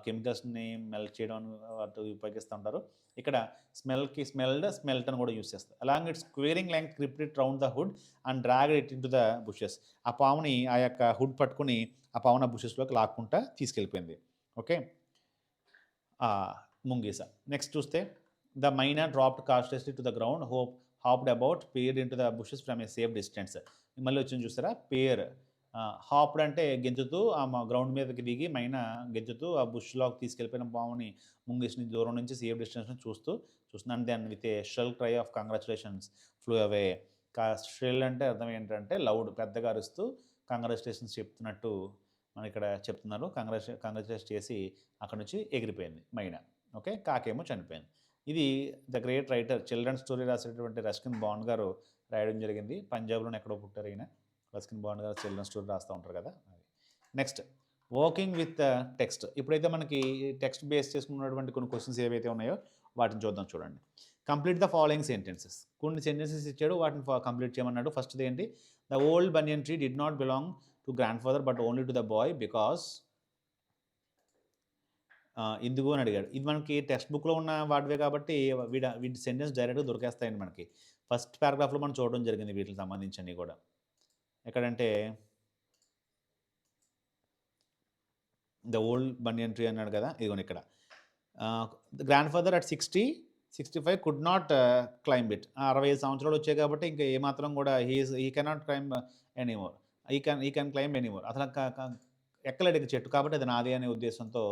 కెమికల్స్ని మెల్ట్ చేయడం వాటి ఉపయోగిస్తూ ఉంటారు. ఇక్కడ స్మెల్ట్ అని కూడా యూస్ చేస్తారు. Along it quivering length gripped it round the hood and dragged it in to the bushes. ఆ పాముని ఆ యొక్క హుడ్ పట్టుకుని ఆ పామున బుషెస్లోకి లాక్కుంటా తీసుకెళ్ళిపోయింది. ఓకే, ముంగీస. నెక్స్ట్ చూస్తే the myna dropped cautiously to the ground hopped about peered in to the bushes from a safe distance. మళ్ళీ వచ్చింది చూస్తారా పేర్. హాప్డ్ అంటే గెంతుతూ ఆ గ్రౌండ్ మీదకి దిగి మైనా గెంతుతూ ఆ బుష్లోకి తీసుకెళ్ళిపోయిన పాముని ముంగీస్ని దూరం నుంచి సేఫ్ డిస్టెన్స్ చూస్తున్నాను. Then with a shell cry of congratulations flew away. Shell అంటే అర్థం ఏంటంటే లౌడ్, పెద్దగా అరుస్తూ కంగ్రాచులేషన్స్ చెప్తున్నట్టు మనం ఇక్కడ చెప్తున్నారు. కంగ్రాచులేషన్ చేసి అక్కడ నుంచి ఎగిరిపోయింది మైనా. ఓకే, కాకేమో చనిపోయింది. ఇది the great writer, children story రాసేటటువంటి రస్కిన్ బాండ్ గారు రాయడం జరిగింది. పంజాబ్లోనే ఎక్కడో పుట్టారు ఈయన. రస్కిన్ బాండ్ గారు చిల్డ్రన్ స్టోరీ రాస్తూ ఉంటారు కదా. Next working with text. ఇప్పుడైతే మనకి టెక్స్ట్ బేస్ చేసుకున్నటువంటి కొన్ని క్వశ్చన్స్ ఏవైతే ఉన్నాయో వాటిని చూద్దాం. చూడండి. Complete the following sentences. కొన్ని సెంటెన్సెస్ ఇచ్చాడు, వాటిని కంప్లీట్ చేయమన్నాడు. ఫస్ట్ది ఏంటి? The old banyan tree did not belong to grand father but only to the boy because ఎందుకు అని అడిగాడు. ఇది మనకి టెక్స్ట్ బుక్లో ఉన్న వాటివే కాబట్టి వీటి సెంటెన్స్ డైరెక్ట్గా దొరికేస్తాయండి మనకి. ఫస్ట్ పారాగ్రాఫ్లో మనం చూడడం జరిగింది వీటికి సంబంధించినవి కూడా. ఎక్కడంటే ద ఓల్డ్ బనియన్ ట్రీ అన్నాడు కదా, ఇదిగోండి ఇక్కడ. Grand father at 60 65 could not climb it. 65 సంవత్సరాలు వచ్చాయి కాబట్టి ఇంకా ఏమాత్రం కూడా he cannot climb anymore. He can climb anymore. అసలు ఎక్కలేడు ఇక చెట్టు కాబట్టి అది నాది అనే ఉద్దేశంతో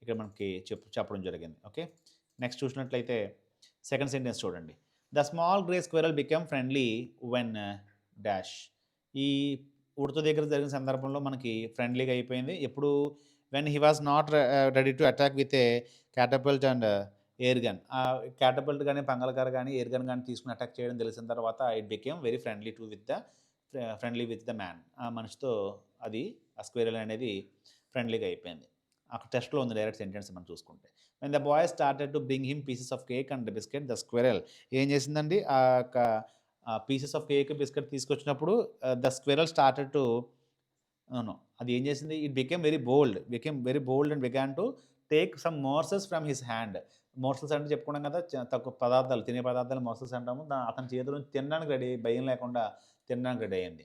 ఇక్కడ మనకి చెప్పడం జరిగింది. ఓకే. నెక్స్ట్ చూసినట్లయితే సెకండ్ సెంటెన్స్ చూడండి. The small grey squirrel become friendly when dash. ఈ ఉడత దగ్గర జరిగిన సందర్భంలో మనకి ఫ్రెండ్లీగా అయిపోయింది. ఎప్పుడు when he was not ready to attack with a catapult and air gun. Catapult కానీ పంగలకార కానీ ఎయిర్ గన్ కానీ తీసుకుని అటాక్ చేయడం తెలిసిన తర్వాత it became very friendly with the man. ఆ మనిషితో అది ఆ స్క్వేరల్ అనేది ఫ్రెండ్లీగా అయిపోయింది. అక్కడ టెస్ట్లో ఉంది డైరెక్ట్ సెంటెన్స్ మనం చూసుకుంటే. When the boy started to bring him pieces of cake and biscuit, the squirrel ఏం చేసిందండి, ఆ యొక్క పీసెస్ ఆఫ్ కేక్ బిస్కెట్ తీసుకొచ్చినప్పుడు ద స్క్వేరల్ స్టార్టెడ్ టు అది ఏం చేసింది, it became very bold and began to take some morsels from his hand. Morsels అంటే చెప్పుకున్నాం కదా, తక్కువ పదార్థాలు, తినే పదార్థాలు మోర్సెస్ అంటాము. అతని చేతిలో తినడానికి రెడీ, భయం లేకుండా తినడానికి రెడీ అయింది.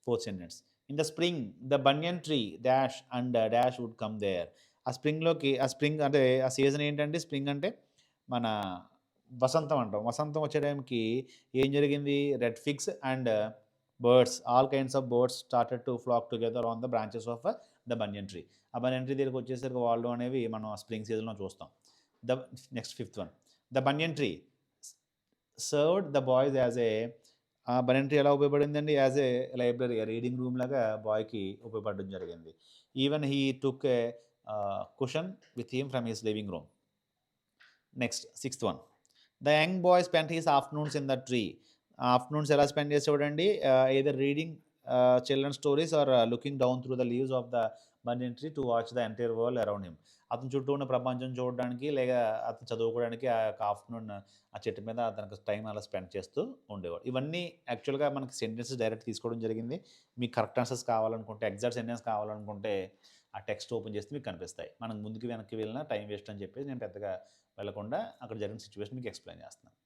Fourth sentence. In the spring the banyan tree dash and dash would come there. ఆ స్ప్రింగ్ అంటే ఆ సీజన్ ఏంటంటే, స్ప్రింగ్ అంటే మన వసంతం అంటాం. వసంతం వచ్చే టైంకి ఏం జరిగింది, red figs and birds, all kinds of birds started to flock together on the branches of the banyan tree. ఆ బనియన్ ట్రీ దగ్గరికి వచ్చేసరికి వాళ్ళు అనేవి మనం స్ప్రింగ్ సీజన్లో చూస్తాం. Next fifth one. The banyan tree served the boys as a. ఆ banyan tree ఎలా ఉపయోగపడిందండి, as a library, reading room లాగా బాయ్కి ఉపయోగపడడం జరిగింది. Even he took a cushion with him from his living room. Next sixth one. The young boy spent his afternoons in the tree. Afternoons ఎలా spend చేసేవాడండి, either reading children stories or looking down through the leaves of the banyan tree to watch the entire world around him. అతని చుట్టూ ఉన్న ప్రపంచం చూడడానికి లేదా అతను చదువుకోవడానికి ఆ యొక్క ఆఫ్టర్నూన్ ఆ చెట్టు మీద అతనికి టైం అలా స్పెండ్ చేస్తూ ఉండేవాడు. ఇవన్నీ యాక్చువల్గా మనకి సెంటెన్సెస్ డైరెక్ట్ తీసుకోవడం జరిగింది. మీకు కరెక్ట్ ఆన్సర్స్ కావాలనుకుంటే, ఎగ్జాక్ట్ సెంటెన్స్ కావాలనుకుంటే ఆ టెక్స్ట్ ఓపెన్ చేస్తే మీకు కనిపిస్తాయి. మనం ముందుకు వెనక్కి వెళ్ళినా టైం వేస్ట్ అని చెప్పేసి నేను పెద్దగా వెళ్ళకుండా అక్కడ జరిగిన సిచ్యువేషన్ మీకు ఎక్స్ప్లెయిన్ చేస్తున్నాను.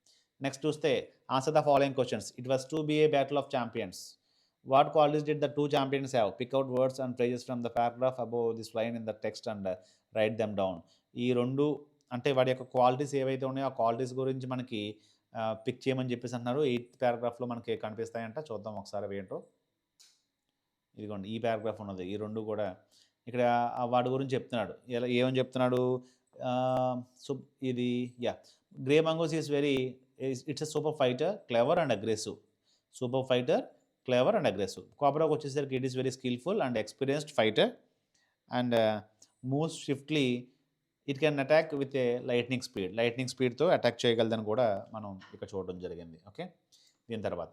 నెక్స్ట్ చూస్తే answer the following questions. It was to be a battle of champions. What qualities did the two champions have? Pick out words and phrases from the paragraph above this line in the text and write them down. ఈ రెండు అంటే వాడి యొక్క qualities ఏవైతే ఉన్నాయో ఆ qualities గురించి మనకి పిక్ చేయమని చెప్పేసి అంటున్నారు. 8th పారాగ్రాఫ్లో మనకి కనిపిస్తాయంట. చూద్దాం ఒకసారి ఏంటో. ఇదిగోండి ఈ పారాగ్రాఫ్ ఉన్నది. ఈ రెండు కూడా ఇక్కడ వాడి గురించి చెప్తున్నాడు. ఏమని చెప్తున్నాడు, సో ఇది grey mongoose is it's a super fighter, clever and aggressive. Super fighter, clever and aggressive. కోబ్రాకి వచ్చేసరికి it is very skilful and experienced fighter and moves swiftly. It can attack with a lightning స్పీడ్తో attack చేయగలదని కూడా మనం ఇక్కడ చూడడం జరిగింది. Okay. దీని తర్వాత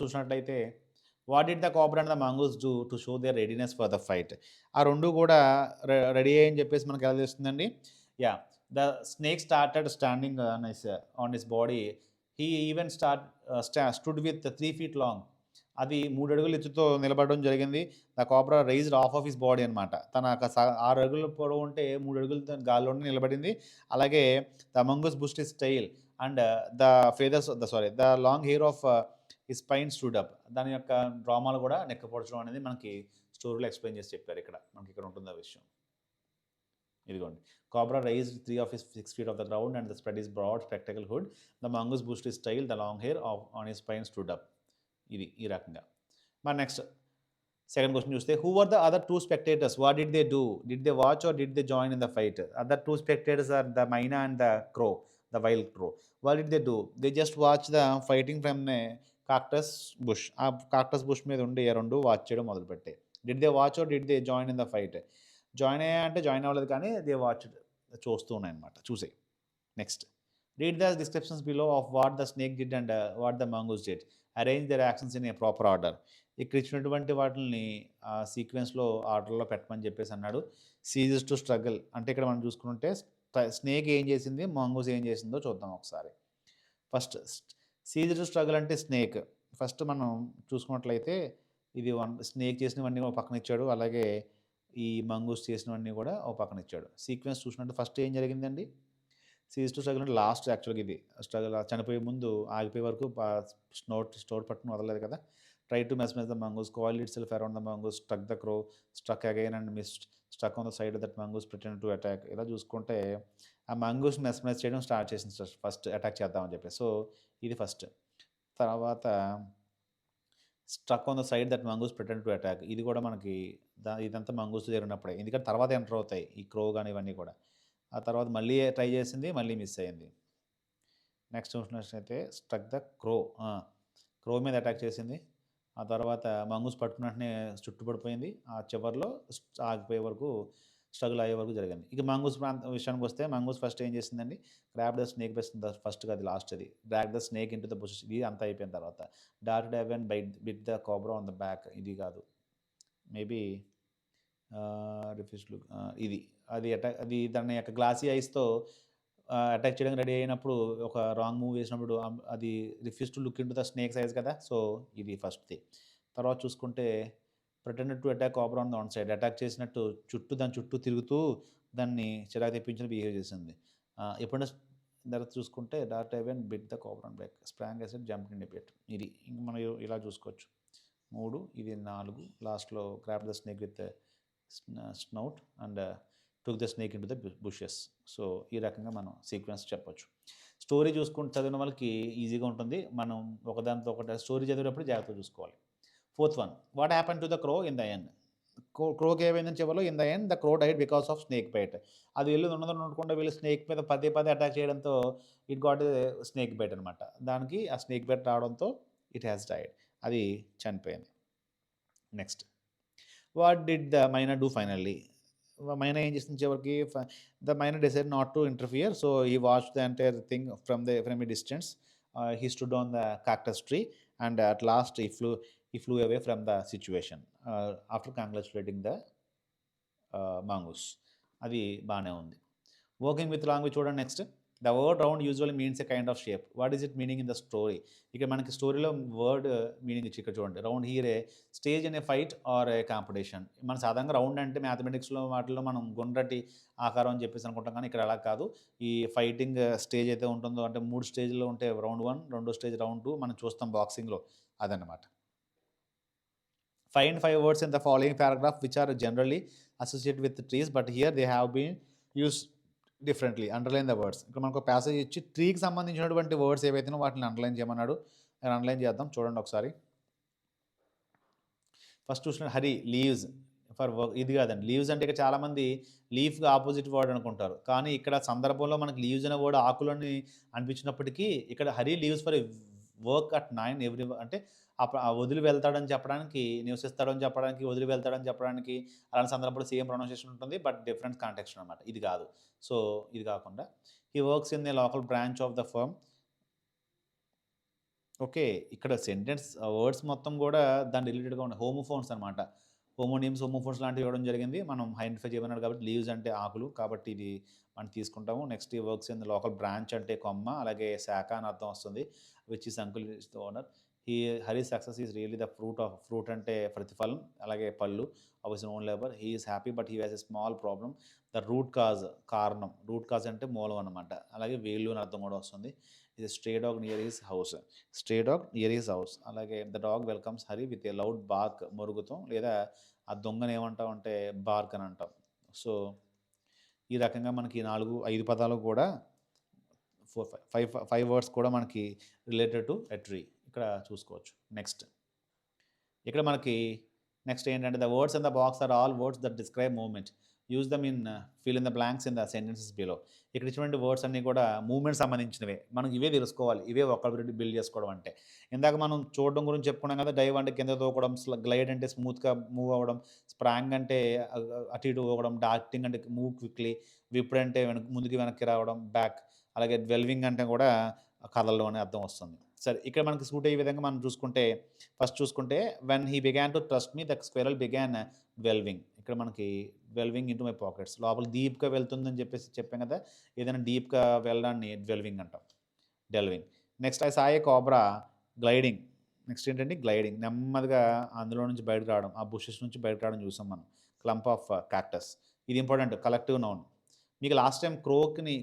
చూసినట్లయితే what did the cobra and the mongoose do to show their readiness for the fight. ఆ రెండు కూడా రెడీ అయ్యని చెప్పేసి మనకు ఎలా తెలుస్తుందండి. The snake started standing on his body. He even stood with 3 feet long. అది 3 అడుగుల ఎత్తుతో నిలబడడం జరిగింది. The cobra raised of his body అనమాట. తన 6 అడుగుల పొడవు ఉంటే 3 అడుగులు గాల్లోనే నిలబడింది. అలాగే the mongoose bust his tail and the long hair of his spine stood up. దాని యొక్క డ్రామాలు కూడా నెక్కపొడచడం అనేది మనకి స్టోరీలో ఎక్స్ప్లెయిన్ చేసి చెప్పారు. మనకి ఇక్కడ ఉంటుంది ఆ విషయం. ఇదిగోండి. Cobra rise 3 of his 6 feet of the ground and the spread his broad spectacle hood. The mongoose bushed his tail, the long hair on his spine stood up. ఇది ఈ రకంగా. మరి నెక్స్ట్ సెకండ్ క్వశ్చన్ చూస్తే, who are the other 2 spectators? What did they do? Did they watch or did they join in the fight? Other 2 spectators are the myna and the wild crow. What did they do? They just watch the fighting from a cactus bush. ఆ cactus bush మీద ఉండి రెండు watch చేయడం మొదలుపెట్టాయి. Did they watch or did they join in the fight? Join అయ్యా అంటే join అవ్వలేదు, కానీ దే వాచ్ చూస్తూ ఉన్నాయి అనమాట. చూసే. Next, read the descriptions below of what the snake did and what the mongoose did. Arrange their actions in a proper order. ఇక్కడ ఇచ్చినటువంటి వాటిని సీక్వెన్స్లో ఆర్డర్లో పెట్టమని చెప్పేసి అన్నాడు. సీజెస్ టు స్ట్రగుల్ అంటే ఇక్కడ మనం చూసుకుంటే స్నేక్ ఏం చేసింది, మంగూస్ ఏం చేసిందో చూద్దాం ఒకసారి. ఫస్ట్ సీజెస్ టు స్ట్రగుల్ అంటే స్నేక్. ఫస్ట్ మనం చూసుకున్నట్లయితే ఇది స్నేక్ చేసినవన్నీ ఒక పక్కన ఇచ్చాడు, అలాగే ఈ మంగూస్ చేసినవన్నీ కూడా ఒక పక్కన ఇచ్చాడు. సీక్వెన్స్ చూసినట్టు ఫస్ట్ ఏం జరిగిందండి, సీజెస్ టు స్ట్రగుల్ అంటే లాస్ట్ యాక్చువల్గా ఇది స్ట్రగుల్ చనిపోయే ముందు ఆగిపోయే వరకు స్టోర్ పట్టుకుని వదలలేదు కదా. Tried to mesmerize the mongoose, coiled itself around the mongoose, struck the crow, struck again and missed, struck on the side of that mongoose, pretended to attack. ఇలా చూసుకుంటే ఆ మంగూస్ మెస్మరైజ్ చేయడం స్టార్ట్ చేసింది sir, first attack చేద్దామని చెప్పి. So ఇది first. తర్వాత struck on the side that mongoose pretend to attack, ఇది కూడా మనకి ఇదంతా మంగూస్ జరిగినప్పుడే, ఎందుకంటే తర్వాత ఎంటర్ అవుతాయి ఈ క్రో కానీ ఇవన్నీ కూడా. ఆ తర్వాత మళ్ళీ ట్రై చేసింది, మళ్ళీ మిస్ అయింది. నెక్స్ట్ చూసినట్లయితే స్ట్రక్ ద క్రో, క్రో మీద అటాక్ చేసింది. ఆ తర్వాత మంగూస్ పట్టుకున్నట్టునే చుట్టుపడిపోయింది. ఆ చివరిలో ఆగిపోయే వరకు, స్ట్రగుల్ అయ్యే వరకు జరిగింది. ఇక మంగూస్ విషయానికి వస్తే, మంగూస్ ఫస్ట్ ఏం చేసిందండి, grab the snake best first అది లాస్ట్, అది drag the snake into the bushes, ఇది అంతా అయిపోయిన తర్వాత dart oven bit the cobra on the back, ఇది కాదు, మేబీ రిఫ్యూజ్ లుక్, ఇది అది అటాక్, అది దాన్ని యొక్క గ్లాసీ ఐస్తో అటాక్ చేయడానికి రెడీ అయినప్పుడు ఒక రాంగ్ మూవ్ వేసినప్పుడు అది refuse to look into the snake size కదా. సో ఇది ఫస్ట్ది. తర్వాత చూసుకుంటే pretended to attack cobra on the on side, attack చేసినట్టు దాని చుట్టూ తిరుగుతూ దాన్ని చిరాకు తెప్పించిన బిహేవ్ చేసింది. ఎప్పుడైనా తర్వాత చూసుకుంటే dart even bit the cobra on back, sprang acid jump in bit, ఇది ఇంక మనం ఇలా చూసుకోవచ్చు. 3, ఇది 4, లాస్ట్లో grab the snake with snout and took the snake in to the bushes. So ఈ రకంగా మనం సీక్వెన్స్ చెప్పొచ్చు. స్టోరీ చూసుకుంటే చదివిన వాళ్ళకి ఈజీగా ఉంటుంది. మనం ఒకదానితో ఒకటి స్టోరీ చదివేటప్పుడు జాగ్రత్తగా చూసుకోవాలి. 4th one, what happen to the crow in the end, క్రోకి ఏమైందని చివరిలో, in the end the crow died because of snake bite. అది వెళ్ళి ఉండకుండా వీళ్ళు స్నేక్ మీద పదే అటాక్ చేయడంతో ఇట్ గాట్ స్నేక్ బైట్ అనమాట. దానికి ఆ స్నేక్ బైట్ రావడంతో ఇట్ హ్యాస్ డైడ్, అది చనిపోయింది. Next, what did the myna do finally, myna ఏం చేసింది చివరికి, the myna decide not to interfere, so he watch the entire thing from a distance. He stood on the cactus tree and at last he flew away from the situation after congratulating the mongoose. అది బాగానే ఉంది. Working with language చూడండి. Next, the word round usually means a kind of shape, what is it meaning in the story. ఇక్కడ మనకి స్టోరీలో word meaning ఇచ్చి ఇక్కడ చూడండి. Round here A stage in a fight or A competition. మన సాధారణంగా round అంటే మ్యాథమెటిక్స్లో వాటిలో మనం గుండ్రటి ఆకారం అని చెప్పేసి అనుకుంటాం, కానీ ఇక్కడ అలా కాదు. ఈ ఫైటింగ్ స్టేజ్ అయితే ఉంటుందో, అంటే 3 స్టేజ్లో ఉంటే రౌండ్ 1, రెండో స్టేజ్ రౌండ్ 2 మనం చూస్తాం బాక్సింగ్లో, అదనమాట. Find 5 words in the following paragraph which are generally associated with trees, but here they have been used differently. Underline the words. ఇక్కడ మనకు ప్యాసేజ్ ఇచ్చి ట్రీకి సంబంధించినటువంటి వర్డ్స్ ఏవైతేనో వాటిని అండర్లైన్ చేయమన్నాడు. అండర్లైన్ చేద్దాం, చూడండి ఒకసారి. ఫస్ట్ చూసిన హరి, లీవ్స్ ఫర్ వర్క్, ఇది కాదండి. లీవ్స్ అంటే ఇక్కడ చాలామంది లీఫ్గా ఆపోజిట్ వర్డ్ అనుకుంటారు, కానీ ఇక్కడ సందర్భంలో మనకి లీవ్స్ అనే వర్డ్ ఆకులని అనిపించినప్పటికీ ఇక్కడ Hari leaves for work at 9 every, అంటే వదిలి వెళ్తాడని చెప్పడానికి, నివసిస్తాడని చెప్పడానికి, వదిలి వెళ్తాడని చెప్పడానికి, అలాంటి సందర్భంలో సేమ్ ప్రొనౌన్సియేషన్ ఉంటుంది, బట్ డిఫరెంట్ కాంటెక్స్ట్ అనమాట. ఇది కాదు. సో ఇది కాకుండా he works in the local branch of the firm. Okay, ఇక్కడ సెంటెన్స్ వర్డ్స్ మొత్తం కూడా దాని రిలేటెడ్గా ఉన్నాయి. హోమోఫోన్స్ అనమాట. హోమోనిమ్స్, హోమోఫోన్స్ లాంటివి ఇవ్వడం జరిగింది. మనం ఐడెంటిఫై చేయమన్నాడు కాబట్టి లీవ్స్ అంటే ఆకులు, కాబట్టి ఇది మనం తీసుకుంటాము. నెక్స్ట్, ఈ works in the local branch అంటే కొమ్మ, అలాగే శాఖ అని అర్థం వస్తుంది. Which is uncle is the owner. Hurry success is really the fruit అంటే ప్రతిఫలం, అలాగే పళ్ళు of his own labour. He is happy but he has a small problem. The root cause, కారణం. రూట్ కాజ్ అంటే మూలం అనమాట. అలాగే వేళ్ళు అని అర్థం కూడా వస్తుంది. ఇది stray dog near his house, stray dog near his house. అలాగే the dog welcomes Hari with a loud bark, మొరుగుతాం, లేదా ఆ దొంగను ఏమంటాం అంటే బార్క్ అని అంటాం. సో ఈ రకంగా మనకి 4-5 పదాలు కూడా 5 వర్డ్స్ కూడా మనకి రిలేటెడ్ టు ఎ ట్రీ ఇక్కడ చూసుకోవచ్చు. నెక్స్ట్, ఇక్కడ మనకి నెక్స్ట్ ఏంటంటే, the words in the box are all words that describe movement, use them in fill in the blanks in the sentences below. ఇక్కడ ఇచ్చినటువంటి వర్డ్స్ అన్నీ కూడా మూవ్మెంట్ సంబంధించినవే, మనం ఇవే తెలుసుకోవాలి, ఇవే వొకాబులరీ బిల్డ్ చేసుకోవడం అంటే. ఇందాక మనం చూడడం గురించి చెప్పుకున్నాం కదా, డైవ్ అంటే కింద తోకడం, గ్లైడ్ అంటే స్మూత్గా మూవ్ అవ్వడం, స్ప్రాంగ్ అంటే అటు ఇటు పోవడం, డార్టింగ్ అంటే మూవ్ క్విక్లీ, విప్డ్ అంటే ముందుకి వెనక్కి రావడం, బ్యాక్. అలాగే డ్వెల్వింగ్ అంటే కూడా కథల్లో అనే అర్థం వస్తుంది. సరే, ఇక్కడ మనకి సూట్ అయ్యే విధంగా మనం చూసుకుంటే, ఫస్ట్ చూసుకుంటే when he began to trust me the squirrel began delving. ఇక్కడ మనకి డ్వెల్వింగ్ ఇంటూ మై పాకెట్స్, లోపల డీప్గా వెళ్తుందని చెప్పేసి చెప్పాం కదా, ఏదైనా డీప్గా వెళ్ళడాన్ని డ్వెల్వింగ్ అంటాం, delving. Next, I saw a cobra gliding. Next ఏంటంటే గ్లైడింగ్, నెమ్మదిగా అందులో నుంచి బయటకు రావడం, ఆ బుషెస్ నుంచి బయటకు రావడం చూసాం మనం. క్లంప్ ఆఫ్ క్యాక్టస్, ఇది ఇంపార్టెంట్, కలెక్టివ్ నౌన్. మీకు లాస్ట్ టైం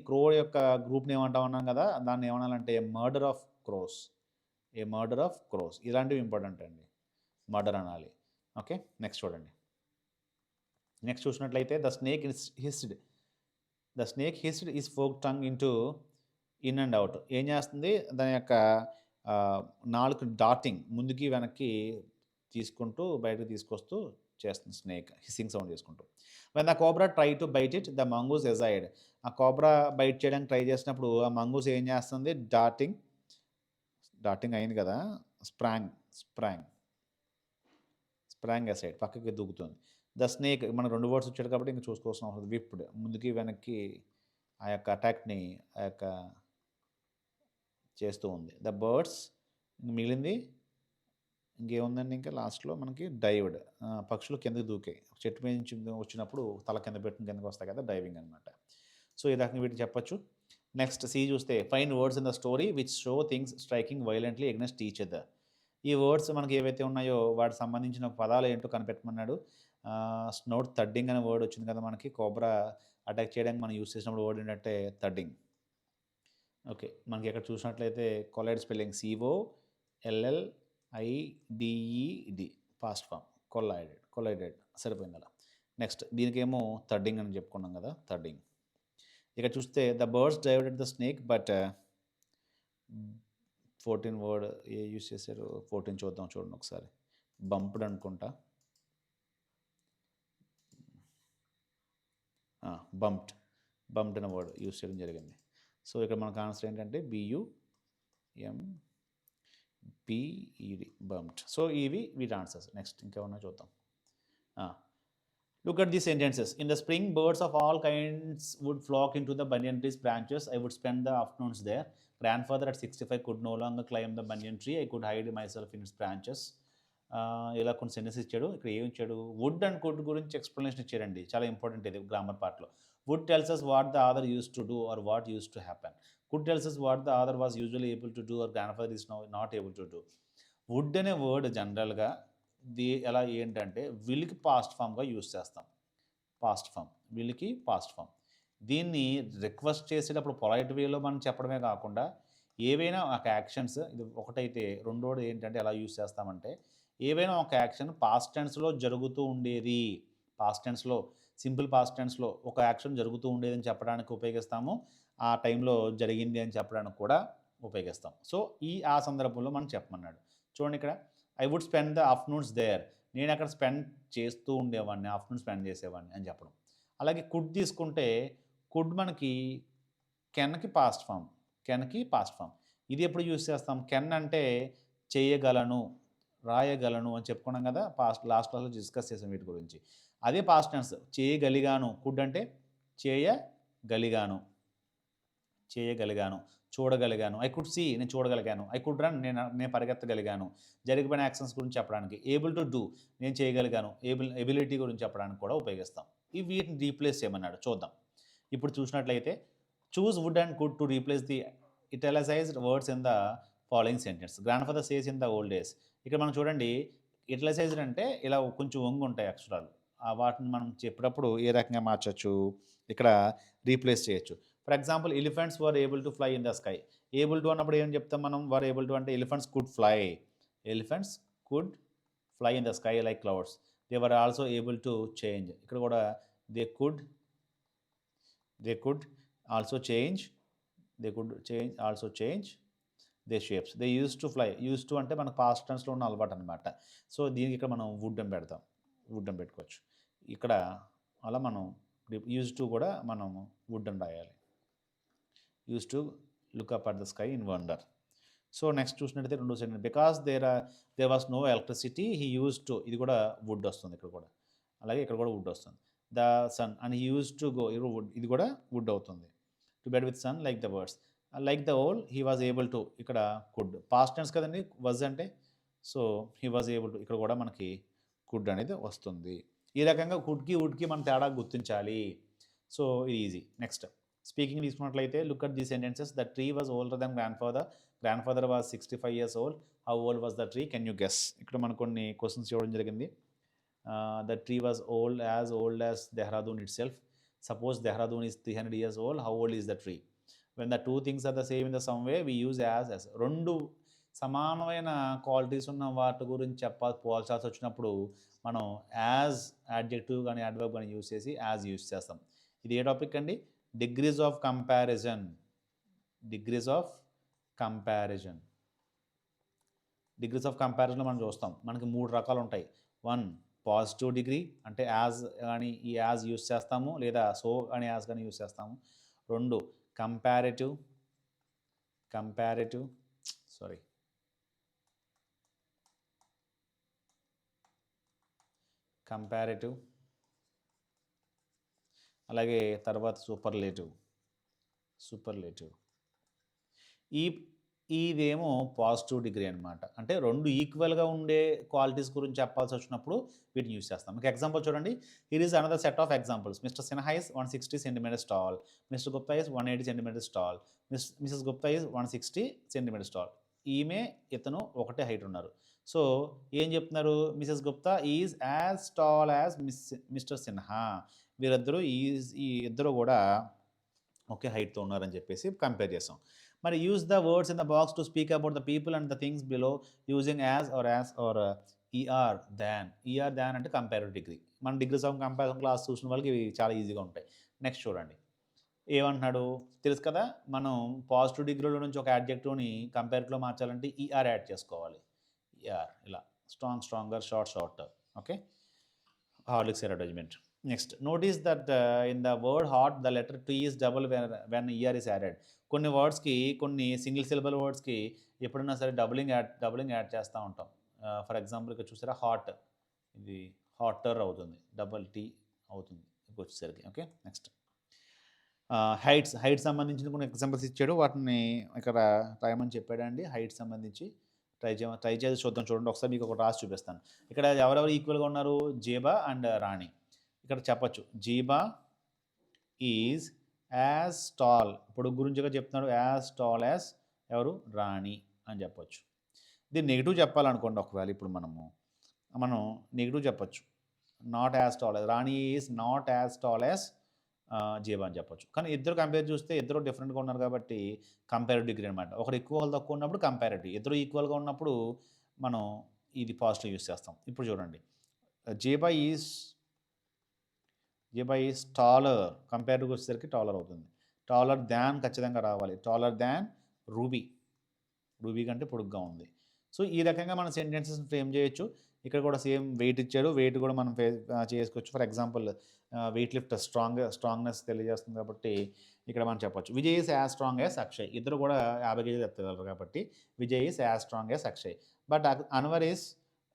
క్రో యొక్క గ్రూప్ని ఏమంటాం అన్నాం కదా, దాన్ని ఏమనాలంటే murder of crows, a murder of crows. ఇలాంటివి ఇంపార్టెంట్ అండి. మర్డర్ అనాలి. ఓకే, నెక్స్ట్ చూడండి. నెక్స్ట్ చూసినట్లయితే the snake hissed is fork tongue in and out. ఏం చేస్తుంది, దాని యొక్క నాలుగు డాటింగ్ ముందుకి వెనక్కి తీసుకుంటూ బయటకు తీసుకొస్తూ చేస్తుంది స్నేక్, హిస్సింగ్ సౌండ్ చేసుకుంటూ. When the cobra try to bite it the mongoose aside. ఆ కోబ్రా బైట్ చేయడానికి ట్రై చేసినప్పుడు ఆ మంగూస్ ఏం చేస్తుంది, డాటింగ్ అయింది కదా, స్ప్రాంగ్ అసైడ్, పక్కకి దూకుతుంది. ద స్నేక్, మన 2 వర్డ్స్ వచ్చాడు కాబట్టి ఇంకా చూసుకోవాల్సిన అవసరం. విప్డ్, ముందుకి వెనక్కి ఆ యొక్క అటాక్ని ఆ యొక్క చేస్తూ ఉంది. ద బర్డ్స్, మిగిలింది ఇంకేముందండి, ఇంకా లాస్ట్లో మనకి డైవ్డ్, పక్షులు కిందకి దూకాయి. చెట్టు మీద నుంచి వచ్చినప్పుడు తల కింద పెట్టుకుని కిందకి వస్తాయి కదా, డైవింగ్ అనమాట. సో ఈ రకంగా వీటిని చెప్పొచ్చు. నెక్స్ట్ సి చూస్తే, find words in the story which show things striking violently against each other. ఈ వర్డ్స్ మనకి ఏవైతే ఉన్నాయో వాటికి సంబంధించిన పదాలు ఏంటో కనిపెట్టమన్నాడు. స్నోట్ థడ్డింగ్ అనే వర్డ్ వచ్చింది కదా మనకి, కోబ్రా అటాక్ చేయడానికి మనం యూస్ చేసినప్పుడు వర్డ్ ఏంటంటే థడ్డింగ్. ఓకే, మనకి ఇక్కడ చూసినట్లయితే collide spelling COLLIDED, past form, collided సరిపోయింది అలా. నెక్స్ట్ దీనికేమో థడ్డింగ్ అని చెప్పుకున్నాం కదా, థడ్డింగ్. ఇక చూస్తే the birds dived the snake but 14 word A use చేశారు, 14 చూడండి ఒకసారి. బంప్డ్ అనుకుంటా, బంప్డ్ అనే వర్డ్ యూస్ చేయడం జరిగింది. సో ఇక్కడ మనకు ఆన్సర్ ఏంటంటే BUMPED, బంప్డ్. సో ఇవి వీటి ఆన్సర్స్. నెక్స్ట్ ఇంకేమన్నా చూద్దాం. Look at these sentences. In the spring, birds of all kinds would flock into the banyan tree's branches. I would spend the afternoons there. Grandfather at 65 could no longer climb the banyan tree. I could hide myself in its branches. ఇలా కొన్ని sentences ఇచ్చాడు. ఇక్కడ ఏమి ఇచ్చాడు, would and could గురించి explanation ఇచ్చాడండి. చాలా important ఇది గ్రామర్ పార్ట్లో. Would tells us what the other used to do or what used to happen. Could tells us what the other was usually able to do or grandfather is now not able to do. Would అనే word జనరల్గా ఎలా ఏంటంటే విల్కి past ఫామ్గా use చేస్తాం. విల్కి past form. దీన్ని request చేసేటప్పుడు పొలైట్ వేలో మనం చెప్పడమే కాకుండా ఏవైనా ఒక యాక్షన్స్, ఇది ఒకటైతే రెండోది ఏంటంటే ఎలా యూస్ చేస్తామంటే, ఏవైనా ఒక యాక్షన్ పాస్ట్ టెన్స్లో జరుగుతూ ఉండేది, సింపుల్ పాస్ట్ టెన్స్లో ఒక యాక్షన్ జరుగుతూ ఉండేది అని చెప్పడానికి ఉపయోగిస్తాము. ఆ టైంలో జరిగింది అని చెప్పడానికి కూడా ఉపయోగిస్తాం. సో ఆ సందర్భంలో మనం చెప్పమన్నాడు. చూడండి ఇక్కడ, I would spend the afternoons there. నేను అక్కడ స్పెండ్ చేస్తూ ఉండేవాడిని, ఆఫ్టర్నూన్ స్పెండ్ చేసేవాడిని అని చెప్పడం. అలాగే కుడ్ తీసుకుంటే, కుడ్ మనకి కెన్కి పాస్ట్ ఫామ్. ఇది ఎప్పుడు యూస్ చేస్తాం, కెన్ అంటే చేయగలను, రాయగలను అని చెప్పుకున్నాం కదా, లాస్ట్ క్లాస్లో డిస్కస్ చేసాం వీటి గురించి. అదే పాస్ట్ టెన్స్, చేయగలిగాను. కుడ్ అంటే చేయగలిగాను, చూడగలిగాను. ఐ కుడ్ సీ, నేను చూడగలిగాను. ఐ కుడ్ రన్, నేను పరిగెత్తగలిగాను. జరిగిపోయిన యాక్షన్స్ గురించి చెప్పడానికి. ఏబుల్ టు డూ, నేను చేయగలిగాను. ఎబిలిటీ గురించి చెప్పడానికి కూడా ఉపయోగిస్తాం. వీటిని రీప్లేస్ చేయమన్నాడు, చూద్దాం. ఇప్పుడు చూసినట్లయితే, choose would and could to replace the italicised words in the following sentence. Grandfather says in the old days. ఇక్కడ మనం చూడండి, ఇటాలిసైజ్డ్ అంటే ఇలా కొంచెం వంగు ఉంటాయి అక్షరాలు. వాటిని మనం చెప్పేటప్పుడు ఏ రకంగా మార్చచ్చు, ఇక్కడ రీప్లేస్ చేయొచ్చు. For example, elephants were able to fly in the sky. Able to అన్నప్పుడు ఏం చెప్తాం మనం, వర్ ఏబుల్ టు అంటే elephants could fly in the sky like clouds. They were also able to change. ఇక్కడ కూడా they could also change they shapes. They use to fly. Use to అంటే మనకు past టెన్స్లో ఉన్న అలవాటు అనమాట. సో దీనికి ఇక్కడ మనం వుడ్ అని పెట్టుకోవచ్చు. ఇక్కడ అలా మనం యూజ్ టు కూడా మనం వుడ్ అని రాయాలి. Use to look up at the sky in wonder. So next చూసినట్టయితే రెండో sentence, because there was no electricity he use to. ఇది కూడా వుడ్ వస్తుంది ఇక్కడ కూడా. అలాగే ఇక్కడ కూడా వుడ్ వస్తుంది. The sun and he use to go, ఇది కూడా వుడ్ అవుతుంది. To bed with sun like the birds. Like the owl he was able to, ఇక్కడ కుడ్ పాస్ట్ టెన్స్ కదండి వాజ్ అంటే. So he was able to, ఇక్కడ కూడా మనకి could అనేది వస్తుంది. ఈ రకంగా వుడ్కి మనం తేడా గుర్తించాలి. సో ఇది ఈజీ. నెక్స్ట్ స్పీకింగ్ తీసుకున్నట్లయితే, look at the sentences. The tree was older than grand father was 65 years old. How old was the tree, can you guess. ఇక్కడ మనకు కొన్ని క్వశ్చన్స్ ఇవ్వడం జరిగింది. The tree was old as Dehradun it self. Suppose Dehradun is 300 years old, how old is the tree. When the two things are the same in the same way we use as. రెండు సమానమైన qualities ఉన్న వాటి గురించి పోల్చాల్సి వచ్చినప్పుడు మనం as adjective కానీ adverb కానీ యూస్ చేసి యాజ్ యూస్ చేస్తాం. ఇది ఏ టాపిక్ అండి? Degrees of comparison. Degrees of comparison. Degrees of కంపారిజన్లో మనం చూస్తాం, మనకి 3 రకాలు ఉంటాయి. 1 పాజిటివ్ డిగ్రీ, అంటే యాజ్ కానీ ఈ యాజ్ యూస్ చేస్తాము, లేదా సో కానీ యాజ్ కానీ యూస్ చేస్తాము. 2 కంపారిటివ్ అలాగే తర్వాత సూపర్లేటివ్. ఇదేమో పాజిటివ్ డిగ్రీ అనమాట. అంటే 2 ఈక్వల్గా ఉండే క్వాలిటీస్ గురించి చెప్పాల్సి వచ్చినప్పుడు వీటిని యూస్ చేస్తాం. మీకు ఎగ్జాంపుల్ చూడండి. Here is another set of examples. Mister Sinha is 160 centimeters tall. Mister Gupta is 180 centimeters tall. Mrs Gupta is 160 centimeters tall. ఈమె ఇతను ఒకటే హైట్ ఉన్నారు. సో ఏం చెప్తున్నారు? Mrs Gupta is as tall as mister Sinha. వీరిద్దరూ ఈ ఇద్దరు కూడా ఒకే హైట్తో ఉన్నారని చెప్పేసి కంపేర్ చేస్తాం. మరి use the words in the box to speak about the people and the things below using as or er than అంటే కంపారిటివ్ డిగ్రీ. మన డిగ్రీస్ ఆఫ్ కంపారిజన్ క్లాస్ చూసిన వాళ్ళకి ఇవి చాలా ఈజీగా ఉంటాయి. నెక్స్ట్ చూడండి ఏమంటున్నాడు, తెలుసు కదా, మనం పాజిటివ్ డిగ్రీలో నుంచి ఒక యాడ్జెక్టివ్ని కంపారిటివ్లో మార్చాలంటే ఈఆర్ యాడ్ చేసుకోవాలి. ఈఆర్ ఇలా stronger, short. Okay, Horlicks advertisement. Next notice that in the word hot the letter T is double when ER is added. కొన్ని వర్డ్స్కి, కొన్ని సింగిల్ సిలబల్ వర్డ్స్కి ఎప్పుడైనా సరే డబులింగ్ యాడ్ చేస్తూ ఉంటాం. ఫర్ ఎగ్జాంపుల్ ఇక్కడ చూసారా, హాట్, ఇది హాటర్ అవుతుంది, డబుల్ టీ అవుతుంది వచ్చేసరికి. ఓకే, నెక్స్ట్ హైట్స్ సంబంధించిన కొన్ని ఎగ్జాంపుల్స్ ఇచ్చాడు, వాటిని ఇక్కడ రాయమని చెప్పాడండి. హైట్ సంబంధించి ట్రై చేసి చూద్దాం. చూడండి ఒకసారి మీకు ఒక రాసి చూపిస్తాను. ఇక్కడ ఎవరెవరు ఈక్వల్గా ఉన్నారు? జీబా అండ్ రాణి. ఇక్కడ చెప్పచ్చు జీబా ఈజ్ యాజ్ టాల్, ఇప్పుడు గురించిగా చెప్తున్నాడు, యాజ్ టాల్ యాజ్ ఎవరు? రాణి అని చెప్పొచ్చు. దీన్ని నెగిటివ్ చెప్పాలనుకోండి ఒకవేళ, ఇప్పుడు మనం నెగిటివ్ చెప్పచ్చు, not as tall as Rani is not as tall as Zeeba అని చెప్పొచ్చు. కానీ ఇద్దరు కంపేర్ చూస్తే ఇద్దరు డిఫరెంట్గా ఉన్నారు కాబట్టి కంపారిటివ్ డిగ్రీ అనమాట. ఒకరు ఎక్కువ తక్కువ ఉన్నప్పుడు కంపారిటివ్, ఇద్దరు ఈక్వల్గా ఉన్నప్పుడు మనం ఇది పాజిటివ్ యూస్ చేస్తాం. ఇప్పుడు చూడండి, జీబా ఈజ్ టాలర్, కంపేరిటివ్గా వచ్చేసరికి టాలర్ అవుతుంది. టాలర్ దాన్ ఖచ్చితంగా రావాలి. టాలర్ దాన్ రూబీ కంటే పొడుగ్గా ఉంది. సో ఈ రకంగా మనం సెంటెన్సెస్ ఫ్రేమ్ చేయొచ్చు. ఇక్కడ కూడా సేమ్ వెయిట్ ఇచ్చాడు, వెయిట్ కూడా మనం చేసుకోవచ్చు. For example weight lift strongness తెలియజేస్తుంది కాబట్టి ఇక్కడ మనం చెప్పొచ్చు Vijay is as strong as Akshay. ఇద్దరు కూడా 50 kg ఎత్తగలరు కాబట్టి Vijay is as strong as Akshay. But Anwar is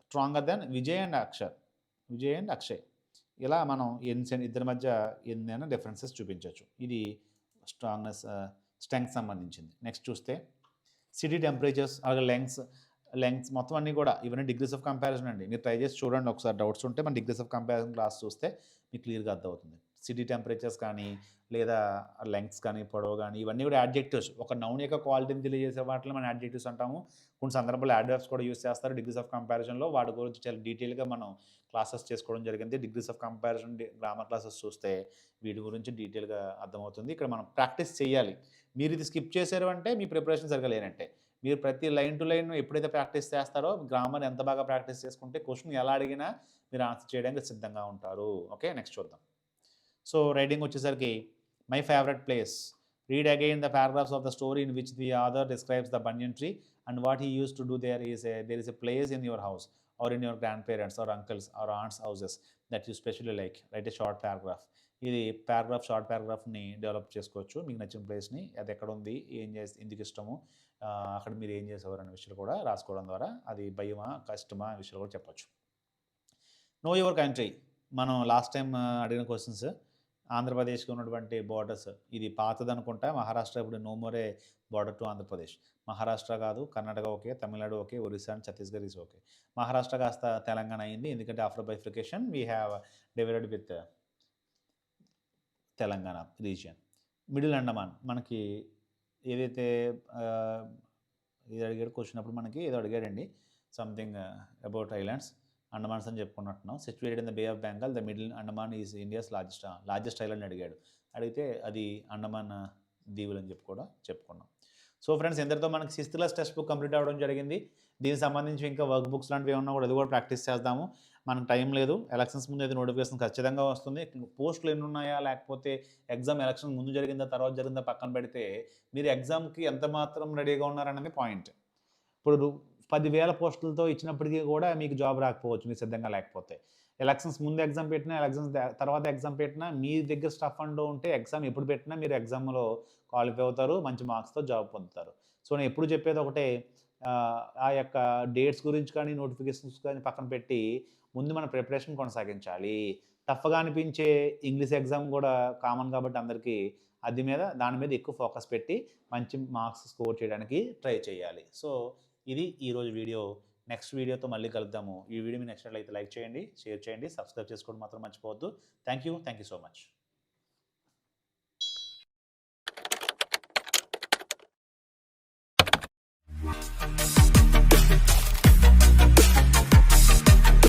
stronger then Vijay and Akshay. ఇలా మనం ఇద్దరి మధ్య ఎన్నైనా డిఫరెన్సెస్ చూపించవచ్చు. ఇది స్ట్రెంగ్త్ సంబంధించింది. నెక్స్ట్ చూస్తే సిటీ టెంపరేచర్స్, అలాగే లెంగ్త్స్ మొత్తం అన్నీ కూడా ఇవన్నీ డిగ్రీస్ ఆఫ్ కంపారిజన్ అండి. మీరు ట్రై చేసి చూడండి ఒకసారి, డౌట్స్ ఉంటే మన డిగ్రీస్ ఆఫ్ కంపారిజన్ క్లాస్ చూస్తే మీకు క్లియర్గా అర్థమవుతుంది. సిటీ టెంపరేచర్స్ కానీ, లేదా లెంగ్త్స్ కానీ, పొడవు కానీ, ఇవన్నీ కూడా యాడ్జెక్టివ్స్. ఒక నౌన్ యొక్క క్వాలిటీని తెలియజేసే వాటిలో మనం యాడ్జెక్టివ్స్ అంటాము. కొన్ని సందర్భాల్లో యాడ్వర్బ్స్ కూడా యూస్ చేస్తారు డిగ్రీస్ ఆఫ్ కంపారిజన్లో. వాటి గురించి చాలా డీటెయిల్గా మనం క్లాసెస్ చేసుకోవడం జరిగింది. Degrees of comparison grammar classes చూస్తే వీటి గురించి డీటెయిల్గా అర్థమవుతుంది. ఇక్కడ మనం ప్రాక్టీస్ చేయాలి. మీరు ఇది స్కిప్ చేశారు అంటే మీ ప్రిపరేషన్ సరిగా లేనంటే. మీరు ప్రతి లైన్ టు లైన్ ఎప్పుడైతే ప్రాక్టీస్ చేస్తారో, గ్రామర్ ఎంత బాగా ప్రాక్టీస్ చేసుకుంటే క్వశ్చన్ ఎలా అడిగినా మీరు ఆన్సర్ చేయడానికి సిద్ధంగా ఉంటారు. ఓకే, నెక్స్ట్ చూద్దాం. సో రైటింగ్ వచ్చేసరికి my favourite place. Read again the paragraphs of the story in which the author describes the banyan tree and what he used to do there is a place in your house or in your grandparents or uncles or aunts houses that you specially like. Write a short paragraph. ఇది short పారాగ్రాఫ్ని develop చేసుకోవచ్చు. మీకు నచ్చిన ప్లేస్ని, అది ఎక్కడ ఉంది, ఎందుకు ఇష్టము, అక్కడ మీరు ఏం చేసేవారు అనే విషయాలు కూడా రాసుకోవడం ద్వారా అది భయమా కష్టమా అనే విషయాలు కూడా చెప్పచ్చు. Know your country. మనం లాస్ట్ టైం అడిగిన క్వశ్చన్స్, ఆంధ్రప్రదేశ్కి ఉన్నటువంటి బార్డర్స్, ఇది పాతది అనుకుంటా. మహారాష్ట్ర ఇప్పుడు no more border to Andhra Pradesh. Maharashtra కాదు, Karnataka okay, Tamil Nadu okay, Orissa and Chhattisgarh is okay. Maharashtra కాస్త తెలంగాణ అయింది, ఎందుకంటే after bifurcation we have divided with Telangana region. Middle Andaman మనకి ఏదైతే ఇది అడిగాడు క్వశ్చన్ అప్పుడు, మనకి ఏదో అడిగాడండి సంథింగ్ అబౌట్ ఐలాండ్స్, అండమాన్స్ అని చెప్పుకున్నట్టున్నాం. Situated in the bay of Bengal, the middle Andaman is India's largest island అడిగాడు. అడిగితే అది అండమాన్ దీవులు అని చెప్పి కూడా చెప్పుకున్నాం. సో ఫ్రెండ్స్, ఇంతటితో మనకి 6th class text book complete అవ్వడం జరిగింది. దీనికి సంబంధించి ఇంకా వర్క్ బుక్స్ లాంటివి ఏమన్నా కూడా అది కూడా ప్రాక్టీస్ చేద్దాము. మనకు టైం లేదు. ఎలక్షన్స్ ముందు అయితే నోటిఫికేషన్ ఖచ్చితంగా వస్తుంది. పోస్టులు ఎన్ని ఉన్నాయా, లేకపోతే ఎగ్జామ్ ఎలక్షన్ ముందు జరిగిందా, తర్వాత జరిగిందా పక్కన పెడితే మీరు ఎగ్జామ్‌కి ఎంత మాత్రం రెడీగా ఉన్నారనేది పాయింట్. ఇప్పుడు 10,000 పోస్టులతో ఇచ్చినప్పటికీ కూడా మీకు జాబ్ రాకపోవచ్చు మీరు సిద్ధంగా లేకపోతే. ఎలక్షన్స్ ముందు ఎగ్జామ్ పెట్టినా, ఎలక్షన్స్ తర్వాత ఎగ్జామ్ పెట్టినా మీ దగ్గర స్టఫ్ అంటూ ఉంటే ఎగ్జామ్ ఎప్పుడు పెట్టినా మీరు ఎగ్జామ్‌లో క్వాలిఫై అవుతారు. మంచి మార్క్స్‌తో జాబ్ పొందుతారు. సో, నేను ఎప్పుడు చెప్పేది ఒకటే, ఆ యొక్క డేట్స్ గురించి కానీ, నోటిఫికేషన్స్ కానీ పక్కన పెట్టి ముందు మన ప్రిపరేషన్ కొనసాగించాలి. టఫ్‌గా అనిపించే ఇంగ్లీష్ ఎగ్జామ్ కూడా కామన్ కాబట్టి అందరికీ దాని మీద ఎక్కువ ఫోకస్ పెట్టి మంచి మార్క్స్ స్కోర్ చేయడానికి ట్రై చేయాలి. సో, ఇది ఈరోజు వీడియో. నెక్స్ట్ వీడియోతో మళ్ళీ కలుద్దాము. ఈ వీడియో మీకు నచ్చినట్లయితే లైక్ చేయండి, షేర్ చేయండి, సబ్స్క్రైబ్ చేసుకోవడం మాత్రం మర్చిపోవద్దు. Thank you so much.